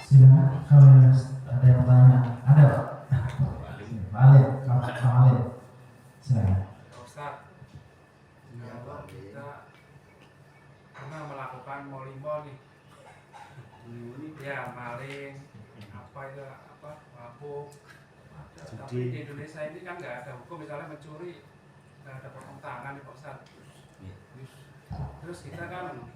Silakan kalau ada yang bertanya. Ada Pak? Pak Alif, silakan. Ustaz, kita pernah melakukan mal-mal nih. Ya maling, mabuk. Tapi di Indonesia ini kan nggak ada hukum, misalnya mencuri nggak ada potong tangan nih Pak Ustaz. Terus kita kan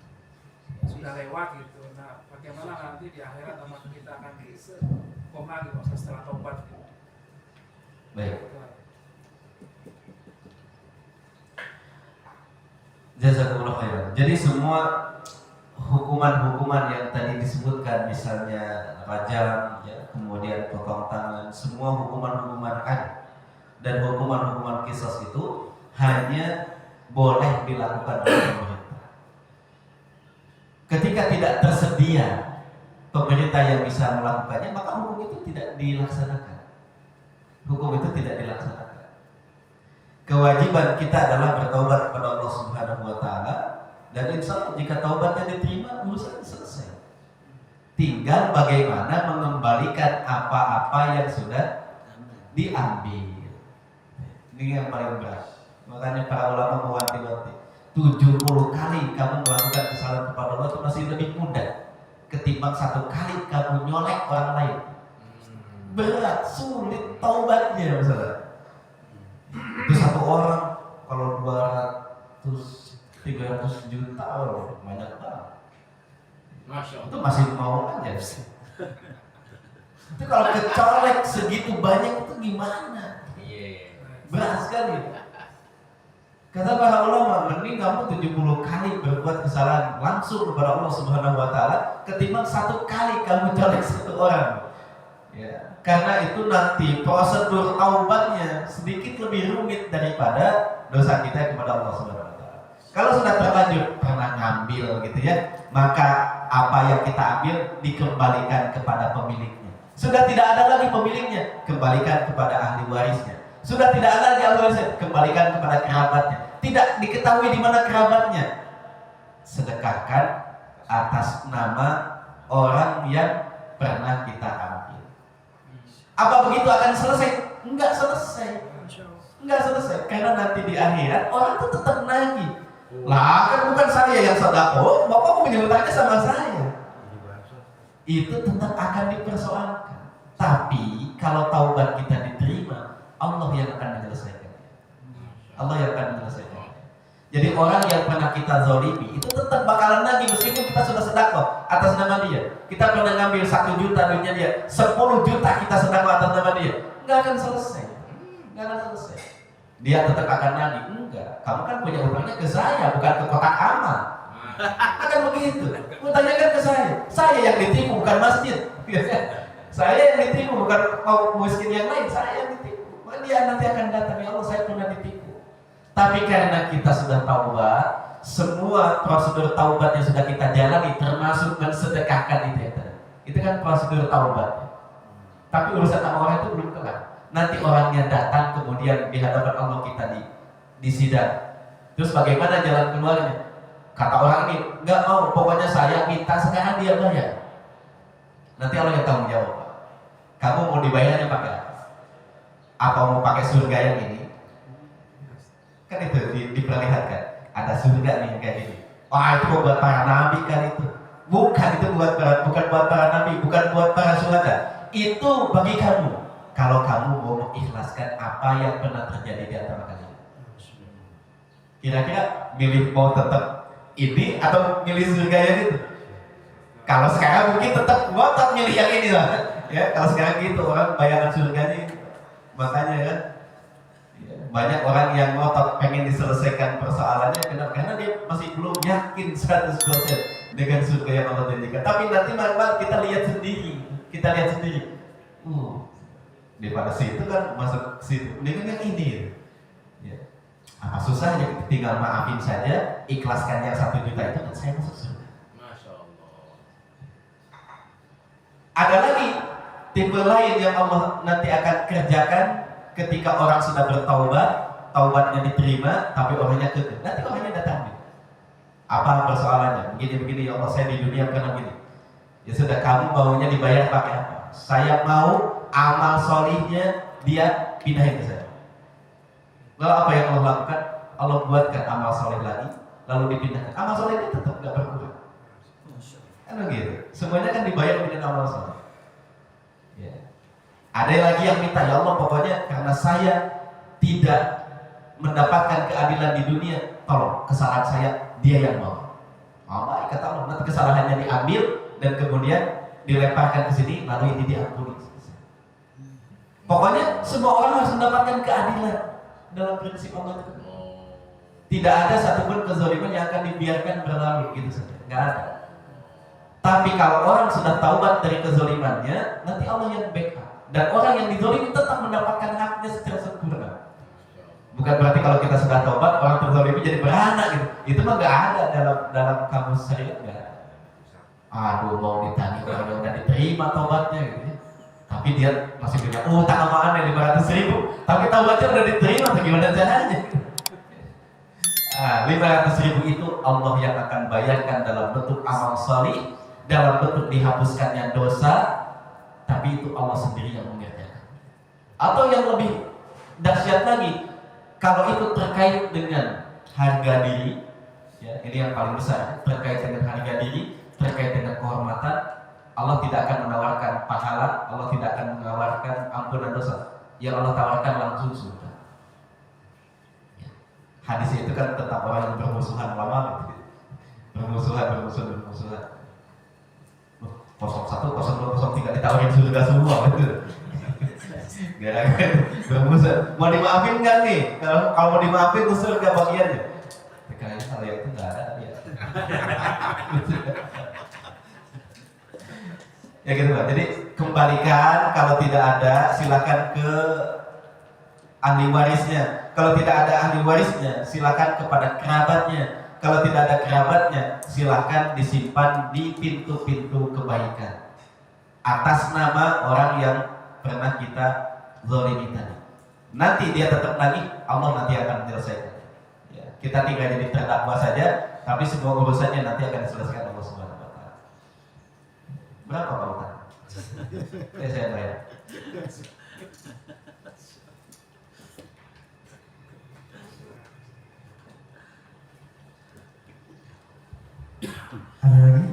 sudah lewat gitu. Nah, bagaimana nanti di akhirat sama kita akan hukum lagi Pak Ustaz setelah tobat? Gitu. Baik. Jazakumullah khairan. Jadi semua hukuman-hukuman yang tadi disebutkan, misalnya rajam, ya, kemudian potong tangan, semua hukuman-hukuman ada. Dan hukuman-hukuman qisas itu hanya boleh dilakukan oleh pemerintah. Ketika tidak tersedia pemerintah yang bisa melakukannya, maka hukum itu tidak dilaksanakan. Kewajiban kita adalah bertaubat kepada Allah Subhanahu wa taala, dan insya Allah jika taubatnya diterima, urusan selesai. Tinggal bagaimana mengembalikan apa-apa yang sudah diambil. Ini yang paling berat. Makanya para ulama mewanti-wanti, 70 kali kamu melakukan kesalahan kepada Allah itu masih lebih mudah ketimbang 1 kali kamu nyolek orang lain. Berat, sulit taubatnya misalnya. Itu 1 orang kalau 200-300 juta loh, banyak banget. Masya Itu masih mau aja sih. Itu kalau kecolek segitu banyak itu gimana? Iya. Berat sekali. Kata para ulama, mending kamu 70 kali berbuat kesalahan langsung kepada Allah Subhanahu wa taala ketimbang 1 kali kamu colek 1 orang. Ya, karena itu nanti prosedur taubatnya sedikit lebih rumit daripada dosa kita kepada Allah Subhanahu wa taala. Kalau sudah terlanjur pernah ngambil gitu ya, maka apa yang kita ambil dikembalikan kepada pemiliknya. Sudah tidak ada lagi pemiliknya, kembalikan kepada ahli warisnya. Sudah tidak ada lagi ahli warisnya, kembalikan kepada kerabatnya. Tidak diketahui di mana kerabatnya, sedekahkan atas nama orang yang pernah kita ambil. Apa begitu akan selesai? Enggak selesai. Enggak selesai, karena nanti di akhirat orang itu tetap nagih. Lah kan bukan saya yang sedekah, Bapak mau menyebutkannya sama saya. Itu tetap akan dipersoalkan. Tapi kalau taubat kita diterima, Allah yang akan menyelesaikan. Allah yang akan menyelesaikan. Jadi orang yang pernah kita zalimi itu tetap bakalan nagih meskipun kita sudah sedekah atas nama dia. Kita pernah ngambil 1 juta duitnya dia, 10 juta kita sedekah atas nama dia, nggak akan selesai. Nggak akan selesai. Dia tetap akan nagih. Enggak, kamu kan punya utangnya ke saya, bukan ke kotak amal. Akan begitu. Utangnya kan ke saya. Saya yang ditipu, bukan masjid. Saya yang ditipu, bukan kaum miskin yang lain. Saya yang ditipu. Maka dia nanti akan datang, ya Allah saya pernah ditipu. Tapi karena kita sudah taubat, semua prosedur taubat yang sudah kita jalani, termasuk mensedekahkan itu ya. Itu kan prosedur taubat. Tapi urusan sama orang itu belum kelar. Nanti orangnya datang kemudian di hadapan Allah kita di sidang. Terus bagaimana jalan keluarnya? Kata orang ini, nggak mau, pokoknya saya minta sekarang dia bayar. Nanti Allah yang tanggung jawab. Kamu mau dibayarnya pakai apa? Apa mau pakai surga yang ini? Kan itu diperlihatkan. Ada surga nih kayak gini. Wah itu buat para nabi kan itu. Bukan itu bukan buat para nabi, bukan buat para syuhada. Itu bagi kamu. Kalau kamu mau mengikhlaskan apa yang pernah terjadi di antara kalian. Kira-kira milih mau tetap ini atau milih surga yang itu? Kalau sekarang mungkin tetap ngotot milih yang ini lah. Ya, kalau sekarang gitu orang bayangan surganya, makanya kan ya, banyak orang yang ngotot pengen diselesaikan persoalannya. Kenapa? Karena dia masih belum yakin 100% dengan surga yang Allah janjikan. Tapi nanti malam kita lihat sendiri, daripada situ kan masuk situ, dengan yang ini. Ya. Apa susahnya? Tinggal maafin saja, ikhlaskan yang 1 juta itu dan saya masuk surga. Masya Allah. Ada lagi tipe lain yang Allah nanti akan kerjakan ketika orang sudah bertaubat, taubatnya diterima, tapi orangnya kekeh. Nanti orangnya datang. Apa persoalannya? Begini ya Allah, saya di dunia pernah begini. Ya sudah, kamu maunya dibayar pakai apa? Saya mau amal solihnya dia pindahin ke saya. Lalu apa yang Allah lakukan? Allah buatkan amal soleh lagi, lalu dipindahkan. Amal solehnya tetap nggak berkurang. Kan begitu. Semuanya kan dibayar dengan amal soleh. Ya. Ada lagi yang minta, ya Allah pokoknya karena saya tidak mendapatkan keadilan di dunia, tolong kesalahan saya dia yang mau. Oh baik, kata Allah, nanti kesalahannya diambil dan kemudian dilemparkan ke sini, lalu ini diampuni. Pokoknya semua orang harus mendapatkan keadilan dalam prinsip Allah itu. Tidak ada satupun kezaliman yang akan dibiarkan berlalu gitu saja, nggak ada. Tapi kalau orang sudah taubat dari kezalimannya, nanti Allah yang backup dan orang yang dizalimi tetap mendapatkan haknya secara sempurna. Bukan berarti kalau kita sudah taubat orang terzalimi jadi beranak gitu. Itu mah nggak ada dalam kamus syariat, nggak ada. Aduh mau ditanya orang yang udah diterima taubatnya gitu. Tapi dia masih bilang, oh tak amaan ya 500.000. Tapi tahu aja udah diterima, gimana caranya? 500.000 itu Allah yang akan bayarkan dalam bentuk amal salih, dalam bentuk dihapuskannya dosa, tapi itu Allah sendiri yang mengerjakan. Atau yang lebih dahsyat lagi, kalau itu terkait dengan harga diri, ya, ini yang paling besar, terkait dengan harga diri, terkait dengan kehormatan, Allah tidak akan menawarkan pahala, Allah tidak akan menawarkan ampunan dosa. Yang Allah tawarkan langsung surga. Ya. Hadis itu kan tentang orang yang bermusuhan lama, gitu. Bermusuhan. 01, 02, 03 ditawarin surga semua, betul. Gara-gara bermusuhan. Mau dimaafin nggak nih? Kalau mau dimaafin tuh surga bagiannya. Kayaknya hal yang itu nggak ada ya. Ya gitu Pak. Jadi kembalikan, kalau tidak ada silakan ke ahli warisnya. Kalau tidak ada ahli warisnya, silakan kepada kerabatnya. Kalau tidak ada kerabatnya, silakan disimpan di pintu-pintu kebaikan atas nama orang yang pernah kita zalimi tadi. Nanti dia tetap lagi, Allah nanti akan menyelesaikan. Ya, kita tinggal jadi terdakwa saja, tapi semua urusannya nanti akan diselesaikan Allah Subhanahu wa taala. Berapa Pak utang? Saya bayar. Ada lagi?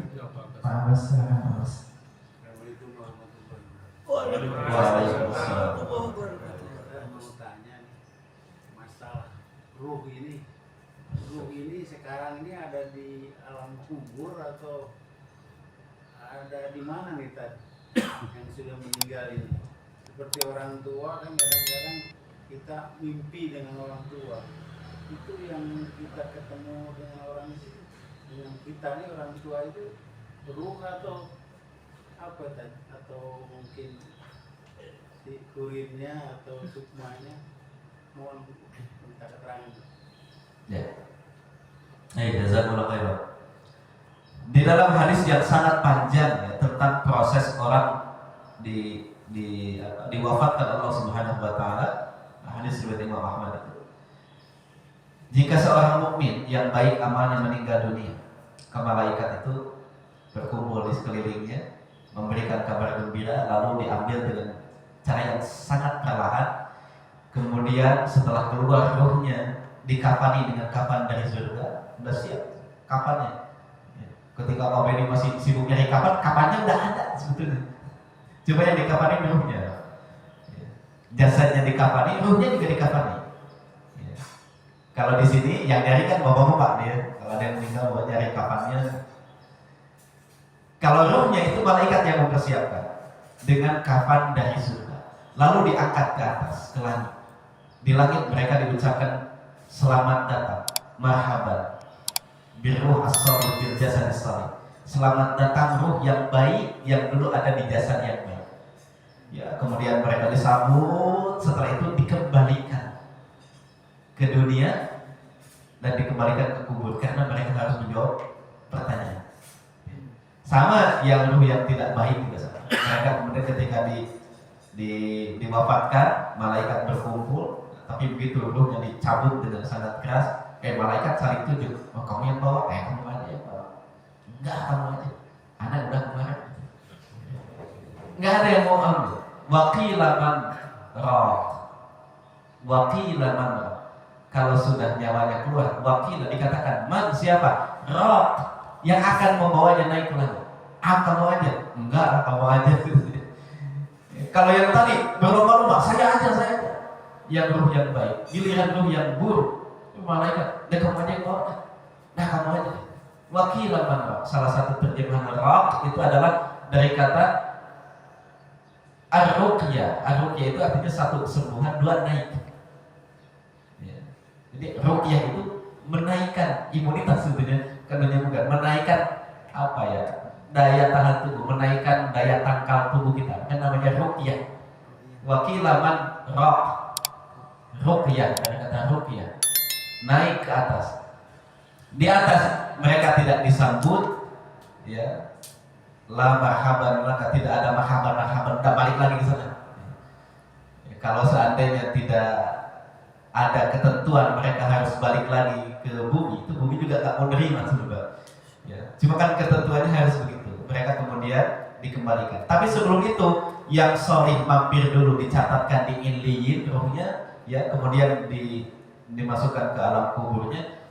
Pak Abbas, silakan Pak Abbas. Waalaikumsalam. Mau tanya nih, masalah ruh ini sekarang ini ada di alam kubur atau ada di mana nih Tad yang sudah meninggal ini? Seperti orang tua kan kadang-kadang kita mimpi dengan orang tua, itu yang kita ketemu dengan orang itu, dengan kita nih orang tua itu ruh atau apa Tad? Atau mungkin si kurinnya atau sukmanya, mohon minta keterangan. Ya. Jazakumullah khairan. Di dalam hadis yang sangat panjang ya, tentang proses orang diwafatkan Allah Subhanahu wa taala, hadis riwayat Imam Ahmad itu. Jika seorang mukmin yang baik amalnya meninggal dunia, malaikat itu berkumpul di sekelilingnya, memberikan kabar gembira, lalu diambil dengan cara yang sangat perlahan. Kemudian setelah keluar ruhnya, dikafani dengan kafan dari surga, sudah siap kafannya. Ketika Pak Benny masih sibuk nyari kapan, kapannya udah ada sebetulnya. Cuma yang dikafani ruhnya. Jasadnya dikafani, ruhnya juga dikafani. Kalau di sini yang nyari kan bapak-bapak dia. Kalau ada yang meninggal buat nyari kafannya. Kalau ruhnya itu malaikat yang mempersiapkan dengan kafan dari surga. Lalu diangkat ke atas, ke langit. Di langit mereka diucapkan selamat datang, marhaban. Biruh as-salih bil jasad as-salih. Selamat datang ruh yang baik yang dulu ada di jasad yang baik. Ya, kemudian mereka disambut, setelah itu dikembalikan ke dunia dan dikembalikan ke kubur karena mereka harus menjawab pertanyaan. Sama yang ruh yang tidak baik juga sama. Mereka kemudian ketika diwafatkan, malaikat berkumpul, tapi begitu ruhnya dicabut dengan sangat keras, malaikat saling tunjuk, oh kamu yang bawa, kamu aja yang bawa. Enggak, kamu aja, anak udah kemarin. Enggak ada yang mau ambil. Waqilaman roh, waqilaman roh. Kalau sudah nyawanya keluar, wakil dikatakan, man siapa? Roh yang akan membawanya naik ke langit. Kamu aja? Enggak, kamu aja. Kalau yang tadi berlomba-lomba, saya aja. Yang ruh yang baik, giliran ruh yang buruk. Malaikat, dan kamu aja yang bawa. Nah kamu aja. Wakilan man. Salah satu terjemahan roh itu adalah dari kata ar-ruqyah. Ar-ruqyah itu artinya satu kesembuhan, dua naik. Ya. Jadi ruqyah itu menaikkan imunitas sebetulnya, karena bukan menaikkan apa ya, daya tahan tubuh, menaikkan daya tangkal tubuh kita. Kan namanya ruqyah. Wakilan man roh. Ruqyah dari kata ruqyah. Naik ke atas. Di atas mereka tidak disambut, ya. La marhaban laka, tidak ada marhaban, tidak balik lagi ke sana. Ya, kalau seandainya tidak ada ketentuan mereka harus balik lagi ke bumi, itu bumi juga gak mau nerima sebenarnya. Ya, cuma kan ketentuannya harus begitu. Mereka kemudian dikembalikan. Tapi sebelum itu, yang sholih mampir dulu dicatatkan di illiyin rohnya, ya, kemudian dimasukkan ke alam kuburnya.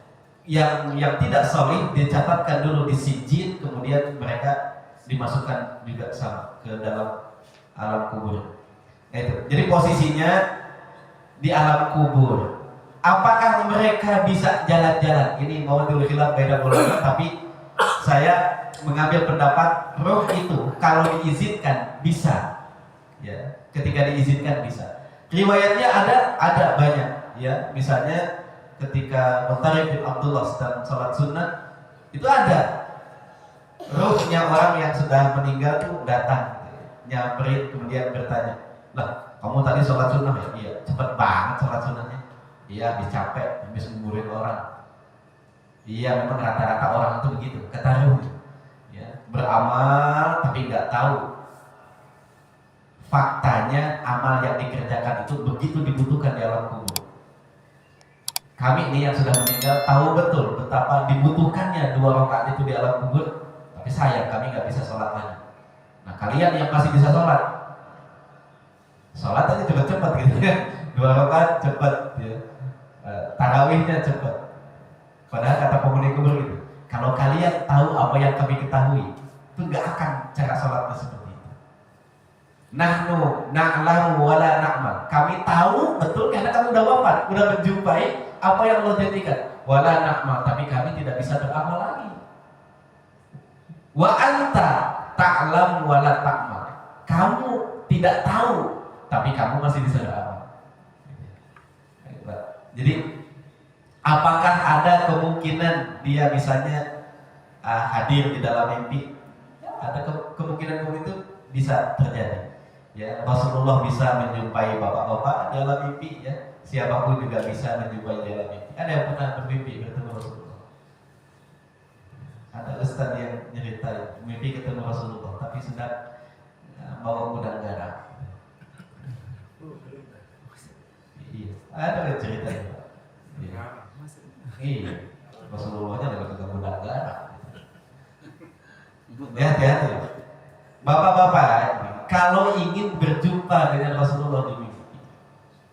Yang tidak sholih dicatatkan dulu di sijin, kemudian mereka dimasukkan juga sama ke dalam alam kubur. Itu. Jadi posisinya di alam kubur. Apakah mereka bisa jalan-jalan? Ini mau khilaf beda ulama, tapi saya mengambil pendapat roh itu kalau diizinkan bisa. Ya, ketika diizinkan bisa. Riwayatnya ada banyak, ya. Misalnya ketika Mutarif bin Abdullah sedang sholat sunnah, itu ada ruhnya orang yang sudah meninggal tuh datang, nyamperin kemudian bertanya, lah kamu tadi sholat sunnah ya? Iya, cepet banget sholat sunnahnya. Iya, habis capek, habis nguburin orang. Iya, memang rata-rata orang itu begitu, kata ruh. Ya, beramal tapi nggak tahu faktanya amal yang dikerjakan itu begitu dibutuhkan di alam kubur. Kami ini yang sudah meninggal tahu betul betapa dibutuhkannya 2 rakaat itu di alam kubur. Tapi sayang kami nggak bisa sholat lagi. Nah kalian yang masih bisa sholat aja cepat-cepat gitu ya. 2 rakaat cepat, ya. Tarawihnya cepat. Padahal kata penghuni kubur gitu, kalau kalian tahu apa yang kami ketahui, itu nggak akan cara sholatnya seperti itu. Nahnu na'lamu wala na'mal. Kami tahu betul karena kami udah wafat, udah menjumpai apa yang Allah janjikan. Wala na'mal, tapi kami tidak bisa beramal lagi. Wa anta ta'lam wa la ta'mal. Kamu tidak tahu, tapi kamu masih bisa beramal. Jadi, apakah ada kemungkinan dia misalnya hadir di dalam mimpi? Ada kemungkinan itu bisa terjadi. Ya, Rasulullah bisa menjumpai bapak-bapak dalam mimpi, ya. Siapapun juga bisa menjumpai dalam mimpi. Ada yang pernah bermimpi bertemu Rasulullah? Ada ustaz yang nyeritain mimpi ketemu Rasulullah tapi sedang bawa gudang garam. Iya, ada yang cerita itu. Iya. Iya. Rasulullahnya lagi ketemu gudang garam. Ya, hati-hati. Bapak-bapak, kalau ingin berjumpa dengan Rasulullah di mimpi,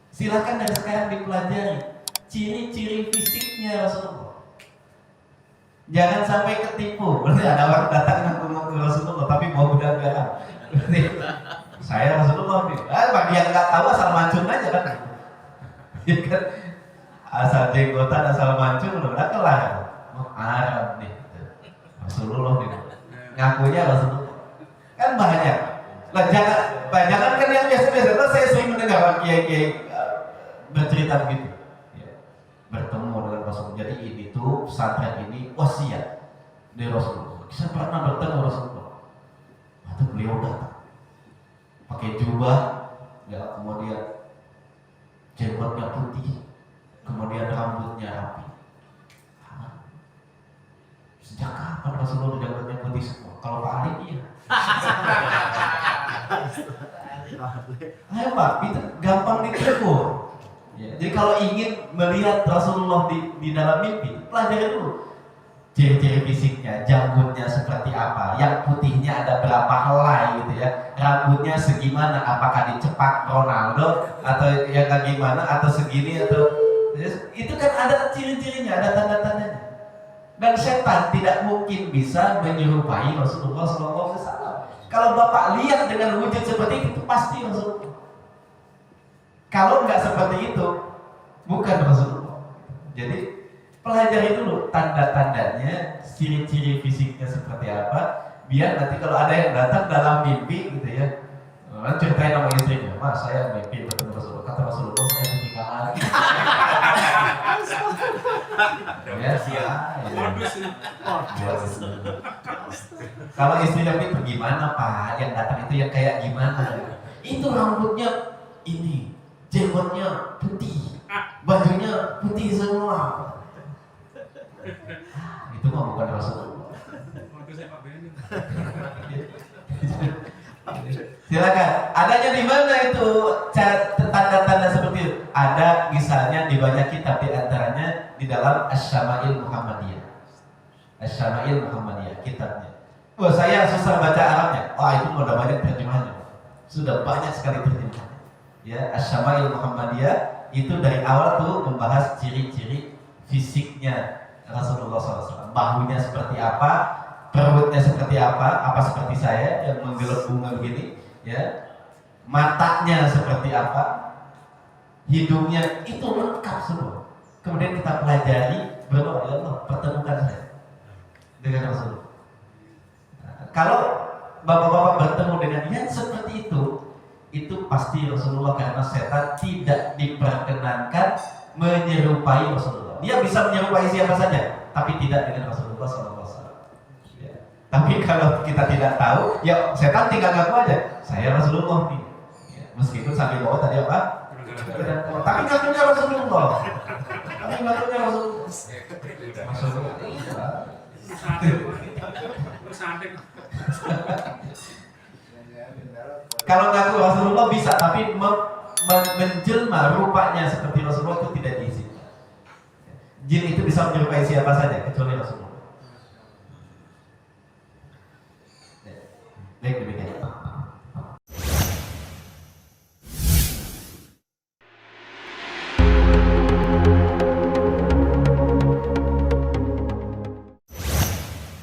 silakan dari sekarang dipelajari ciri-ciri fisiknya Rasulullah. Jangan sampai ketipu. Berarti ada orang datang ngaku-ngaku Rasulullah tapi mau gudang garam. Saya Rasulullah nih. Dia nggak tahu asal mancung aja kan. Ya kan? Asal jenggotan, asal mancung udah kelar. Mau Arab nih. Rasulullah nih. Ngakunya Rasulullah. Kan banyak. Lah jangan kan yang biasa-biasa. Saya sering mendengar kiai-kiai bercerita begitu. Bertemu dengan Rasul. Jadi ini tuh pesantren ini wasiat dari Rasulullah. Saya pernah bertemu Rasulullah. Atau beliau datang pakai jubah, ya, kemudian jenggotnya putih, kemudian rambutnya rapi. Sejak kapan Rasulullah jenggotnya putih semua? Kalau Pak Ali iya. Ayo Pak, itu gampang ditipu. Ya, jadi kalau ingin melihat Rasulullah di dalam mimpi, pelajari dulu ciri-ciri fisiknya, janggutnya seperti apa, yang putihnya ada berapa helai gitu ya, rambutnya segimana, apakah dicepak Ronaldo atau yang gimana atau segini atau itu kan ada ciri-cirinya, ada tanda-tandanya. Dan setan tidak mungkin bisa menyerupai Rasulullah SAW. Kalau Bapak lihat dengan wujud seperti itu pasti Rasulullah. Kalau nggak seperti itu, bukan Rasulullah. Jadi pelajari dulu tanda-tandanya, ciri-ciri fisiknya seperti apa, biar nanti kalau ada yang datang dalam mimpi gitu ya, ceritain sama istrinya, Mas saya mimpi bertemu Rasulullah, kata Rasulullah saya menikah lagi. Kalau istrinya itu gimana Pak, yang datang itu yang kayak gimana? Itu rambutnya ini, jenggotnya putih, bajunya putih semua. Itu mah bukan Rasulullah. Waktu saya Pak Beni Silakan. Adanya di mana itu tanda-tanda seperti itu? Ada misalnya di banyak kitab, di antaranya di dalam Asy-Syama'il Muhammadiyah. Asy-Syama'il Muhammadiyah kitabnya. Wah, saya susah baca Arabnya. Wah, itu udah banyak terjemahannya. Sudah banyak sekali terjemahannya. Ya, Asy-Syama'il Muhammadiyah itu dari awal tuh membahas ciri-ciri fisiknya Rasulullah SAW. Bahunya seperti apa, perutnya seperti apa seperti saya yang menggelap bunga begini, ya, matanya seperti apa, hidungnya, itu lengkap semua. Kemudian kita pelajari, berdoa, ya Allah, pertemukan saya dengan Rasulullah. Nah, kalau bapak-bapak bertemu dengan yang seperti itu pasti Rasulullah, karena setan tidak diperkenankan menyerupai Rasulullah. Dia bisa menyerupai siapa saja, tapi tidak dengan Rasulullah SAW. Tapi kalau kita tidak tahu, ya setan tinggal ngaku aja, saya Rasulullah nih. Ya, meskipun sambil bawa tadi apa? Tapi ngakunya Rasulullah. Tapi ngakunya Rasulullah. Kalau ngaku Rasulullah bisa, tapi menjelma rupanya seperti Rasulullah itu tidak diizinkan. Jin itu bisa menyerupai siapa saja kecuali Rasulullah.